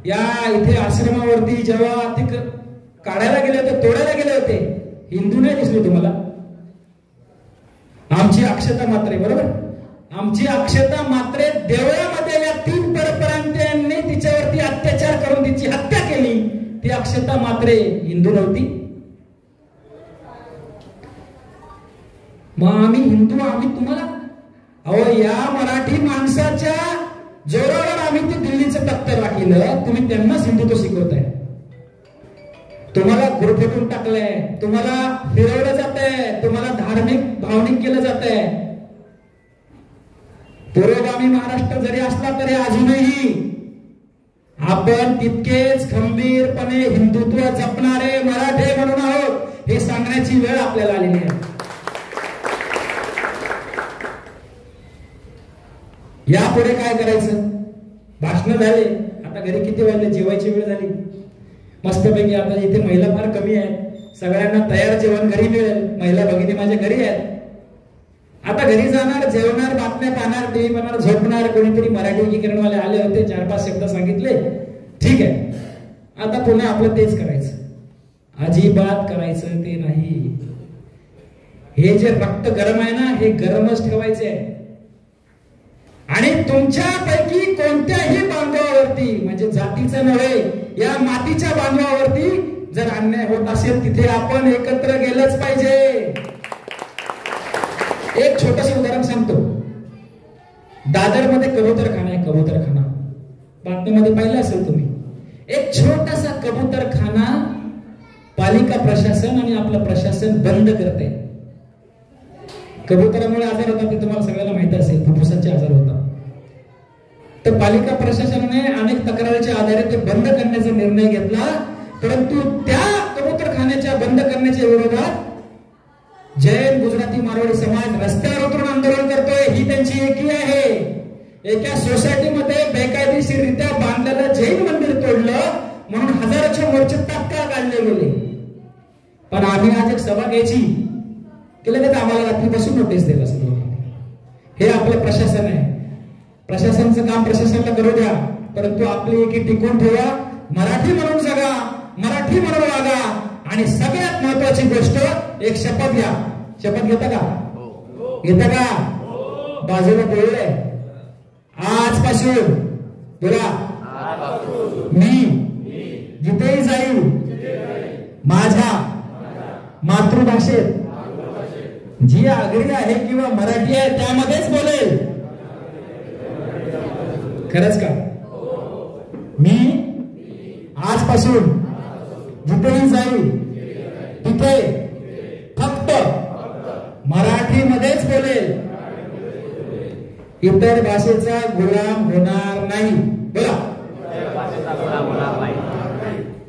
या इथे आश्रमावरती जेव्हा ते काढायला गेले होते, तोडायला गेले होते, हिंदू नाही दिसले तुम्हाला? आमची अक्षता मात्रे, बरोबर, आमची अक्षता मात्रे देवळामध्ये या 3 परप्रांतीयांनी तिच्यावरती अत्याचार करून तिची हत्या केली. ती अक्षता मात्रे हिंदू नव्हती? मग आम्ही हिंदू, आम्ही तुम्हाला अहो या मराठी माणसाच्या जोरावर आम्ही ते दिल्लीचं तख्त राखिलं, तुम्ही त्यांनाच हिंदुत्व शिकवताय. तुम्हाला गुरफटून टाकलंय, तुम्हाला फिरवलं जात आहे, तुम्हाला धार्मिक भावनिक केलं जात आहे. पुरोगामी महाराष्ट्र जरी असला तरी अजूनही आपण तितकेच खंबीरपणे हिंदुत्व जपणारे मराठे म्हणून आहोत हे सांगण्याची वेळ आपल्याला आलेली आहे. यापुढे काय करायचं? भाषण झाले, आता घरी किती वाजले? जेवायची वेळ झाली. मस्तपैकी आता इथे महिला फार कमी आहेत, सगळ्यांना तयार जेवण घरी मिळेल. महिला भगिनी माझ्या घरी आहेत. आता घरी जाणार, जेवणार, बातम्या पाहणार, टीव्ही पाहणार, झोपणार. कोणीतरी मराठी एकीकरणवाले आले होते, 4-5 शब्द सांगितले, ठीक आहे. आता पुन्हा आपलं तेच करायचं? अजिबात करायचं ते नाही. हे जे रक्त गरम आहे ना, हे गरमच ठेवायचे आहे. आणि तुमच्यापैकी कोणत्याही बांधवावरती, म्हणजे जातीचं नव्हे, या मातीच्या बांधवावरती जर अन्याय होत असेल तिथे आपण एकत्र गेलंच पाहिजे. एक छोटंसं उदाहरण सांगतो. दादरमध्ये कबूतरखाना आहे, कबूतरखाना बातमीमध्ये पाहिलं असेल तुम्ही. एक छोटासा कबूतरखाना पालिका प्रशासन आणि आपलं प्रशासन बंद करते. कबुतरामुळे आजार होता ते तुम्हाला सगळ्यांना माहिती असेल, फुफ्फुसाचे आजार होता. तर पालिका प्रशासनाने अनेक तक्रारीच्या आधारे ते बंद करण्याचा निर्णय घेतला. परंतु त्या कबूतरखान्याच्या बंद करण्याच्या विरोधात जैन, गुजराती, मारवाडी समाज रस्त्यावर उतरून आंदोलन करतोय. ही त्यांची एकी आहे. एका सोसायटीमध्ये बेकायदेशीररित्या बांधलेलं जैन मंदिर तोडलं म्हणून हजारोचे मोर्चे तात्काळ काढले गेले. पण आम्ही आज एक सभा घ्यायची केलं तर आम्हाला रात्रीपासून नोटीस देत असतो. हे आपलं प्रशासन आहे. प्रशासनाचं काम प्रशासनाला करू द्या, परंतु आपली एकी टिकून ठेवा. मराठी म्हणून जगा, मराठी म्हणून वागा. आणि सगळ्यात महत्वाची गोष्ट, एक शपथ घ्या. शपथ घेता का? घेता का? बाजूला बोलले आजपासून बोला, मी जिथेही जाईल माझ्या मातृभाषेत जी आगरी आहे किंवा मराठी आहे त्यामध्येच बोलेल. खरंच का? मी आजपासून जिथेही जाईल तिथे फक्त मराठीमध्येच बोलेल. इतर भाषेचा गुलाम होणार नाही. बोला,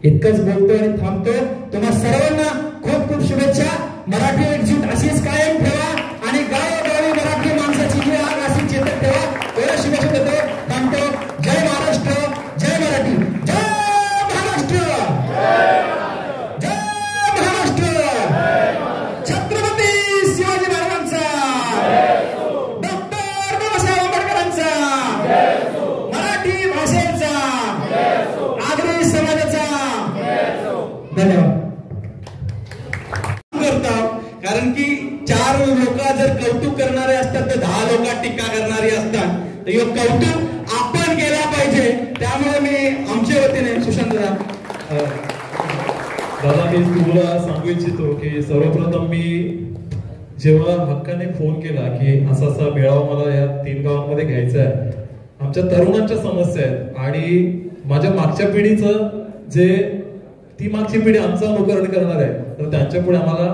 इतकंच बोलतो आणि थांबतो. तुम्हा सर्वांना खूप खूप शुभेच्छा. मराठी एकजूट अशीच कायम ठेवा आणि गावोगावी मराठी माणसाची ही आग अशी चेतक ठेवा. एवढ्या शुभेच्छा देतो, थांबतो. जय महाराष्ट्र, जय मराठी, जय महाराष्ट्र, जय महाराष्ट्र. छत्रपती शिवाजी महाराजांचा, डॉक्टर बाबासाहेब आंबेडकरांचा, मराठी भाषेचा, आगरी समाजाचा. धन्यवाद. कारण की 4 लोक जर कौतुक करणारे असतात तर 10 लोक टीका करणारी असतात. तर हे कौतुक आपण केला पाहिजे. त्यामुळे मी आमच्या वतीने सुशांत दादा मी तुम्हाला सांगू इच्छितो की सर्वप्रथम मी जेव्हा हक्काने फोन केला की असा मेळावा मला या 3 गावांमध्ये घ्यायचा आहे, आमच्या तरुणांच्या समस्या आहेत आणि माझ्या मागच्या पिढीचं जे ती मागची पिढी आमचं अनुकरण करणार आहे, तर त्यांच्या पुढे आम्हाला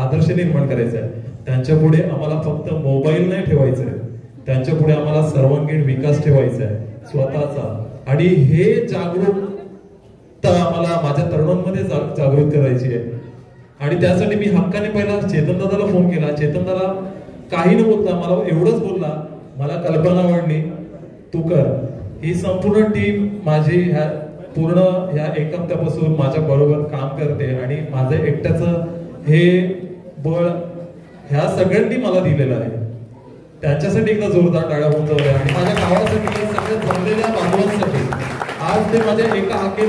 आदर्श निर्माण करायचा आहे. त्यांच्या पुढे आम्हाला फक्त मोबाईल नाही ठेवायचा आहे, त्यांच्या पुढे आम्हाला सर्वांगीण विकास ठेवायचा आहे स्वतःचा. आणि हे जागरूकता आम्हाला माझ्या तरुणांमध्ये जागृत करायची आहे. आणि त्यासाठी मी हक्काने पहिला चेतन दादाला फोन केला. चेतन दादा काही न बोलता मला एवढंच बोलला, मला कल्पना आवडली, तू कर. ही संपूर्ण टीम माझी पूर्ण ह्या एक हप्त्यापासून माझ्या बरोबर काम करते आणि माझं एकट्याचं हे बळ ह्या सगळ्यांनी मला दिलेलं आहे. त्यांच्यासाठी एकदा जोरदार टाळ्या होऊन जाऊया. आणि माझ्या गावासाठी सगळ्यात जमलेल्या बांधवांसाठी आज ते माझ्या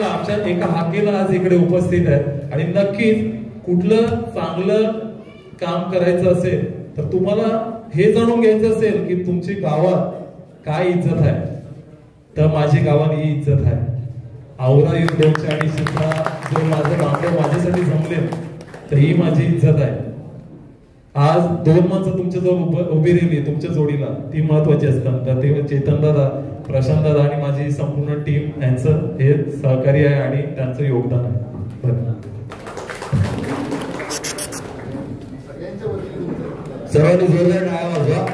आमच्या एका हाकेला आज इकडे उपस्थित आहेत. आणि नक्कीच कुठलं चांगलं काम करायचं असेल तर तुम्हाला हे जाणून घ्यायचं असेल की तुमची गावात काय इज्जत आहे, तर माझी गावात ही इज्जत आहे. आवरा युद्ध 240चा जो माझं बांधव माझ्यासाठी जमले, तर ही माझी इज्जत आहे. आज 2 माणसं तुमच्या जवळ उभी राहिली तुमच्या जोडीला, ती महत्वाची असतात. तर ते चेतन दादा, प्रशांत दादा आणि माझी संपूर्ण टीम यांचं हे सहकार्य आहे आणि त्यांचं योगदान आहे. सर्वांनी जोरदार टाळ्या वाजवा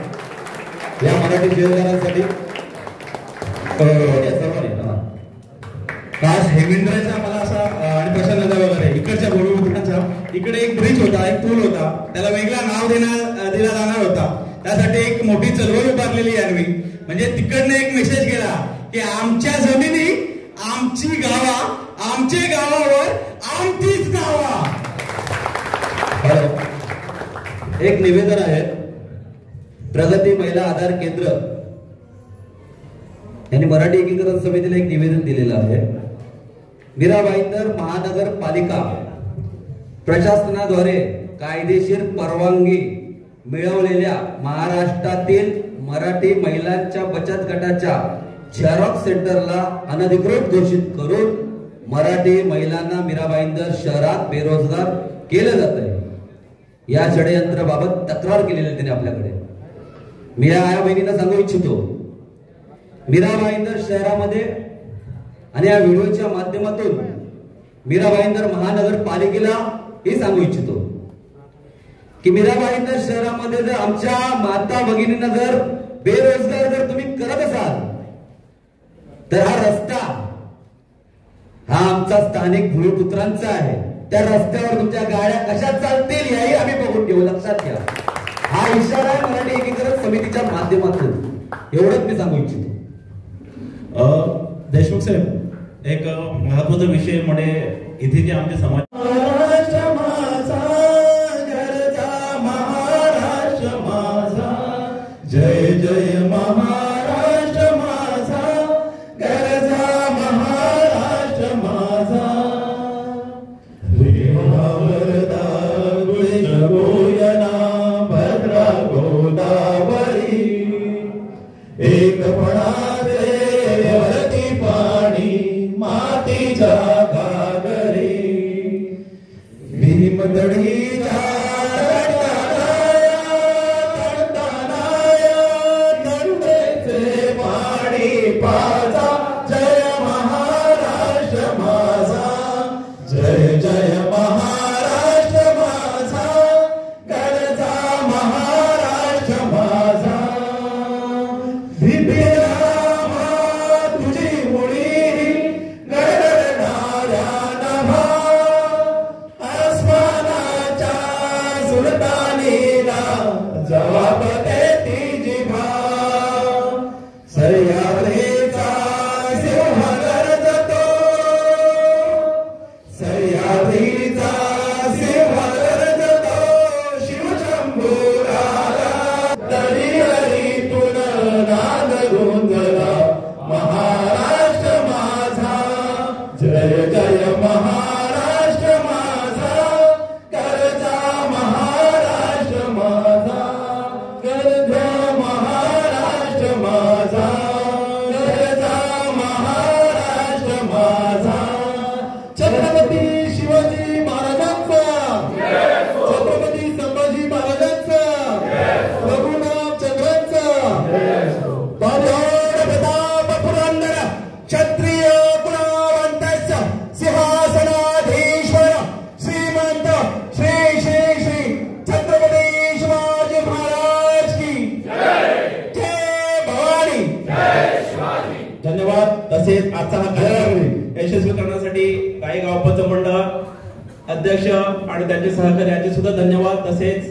या मराठी शिवकारांसाठी. खास हेमेंद्रचा मला असा आणि प्रशांत वगैरे इकडच्या भूमिपुत्रांचा इकडे एक ब्रिज होता, एक पूल होता, त्याला वेगळा नाव दिला जाणार होता. त्यासाठी एक मोठी चळवळ उभारलेली यांनी. म्हणजे तिकडनं एक मेसेज गेला की आमच्या जमिनी, आमची गावा, आमचे गावावर आमचीच गावा. एक निवेदन आहे. प्रगती महिला आधार केंद्र यांनी मराठी एकीकरण समितीला एक निवेदन दिलेलं आहे. मीरा भाईंदर महानगरपालिका प्रशासनाद्वारे कायदेशीर परवानगी मिळवलेल्या महाराष्ट्रातील मराठी महिलांच्या बचत गटाच्या झेरॉक्स सेंटरला अनधिकृत घोषित करून मराठी महिलांना मीरा भाईंदर शहरात बेरोजगार केलं जात आहे. या षडयंत्राबाबत तक्रार केलेली आहे त्यांनी आपल्याकडे. मी या बहिणींना सांगू इच्छितो, मीरा भाईंदर शहरामध्ये आणि या व्हिडिओच्या माध्यमातून मीरा भाईंदर महानगरपालिकेला हे सांगू इच्छितो की मीरा भाईंदर शहरामध्ये जर आमच्या माता भगिनींना जर बेरोजगार जर तुम्ही करत असाल तर हा रस्ता हा आमचा स्थानिक भूमिपुत्रांचा आहे. त्या रस्त्यावर तुमच्या गाड्या कशा चालतील याही आम्ही बघून घेऊ, लक्षात घ्या. हा इशारा आहे मराठी एकीकरण समितीच्या माध्यमातून. एवढंच मी सांगू इच्छितो. देशमुख साहेब, एक महत्वाचा विषय म्हणजे इथे जे आमचे समाज महाराष्ट्र माझा घरचा, महाराष्ट्र माझा, जय जय महाराष्ट्र माझा घरचा, महाराष्ट्र माझा. रेवावरदा गुळी गोयना भद्रा गोदावरी, एकपणाचे वरती पाणी मातीच्या घागरी, भीमदडीच्या नंदेचे पाणी पाजा. जय महाराष्ट्र माझा, जय जय महाराष्ट्र माझा घरचा, महाराष्ट्र माझा. तुझी मुळी गडगडणाऱ्या नभा, आसमानाच्या सुलतानीला जवाब देती जिभा. सह्याद्रीचा सिंह गरजतो, सह्याद्रीचा सिंह गरजतो, शिवशंभूराला तरी हरीतून नाद गुंजला. महाराष्ट्र माझा, जय जय महाराष्ट्र माझा घरचा, महाराष्ट्र माझा घरचा, महाराष्ट्र माझा धन्यवाद. तसेच आजचा हा कार्यक्रम यशस्वी करण्यासाठी काही गावपंच मंडळ अध्यक्ष आणि त्यांचे सहकारी यांचे सुद्धा धन्यवाद. तसेच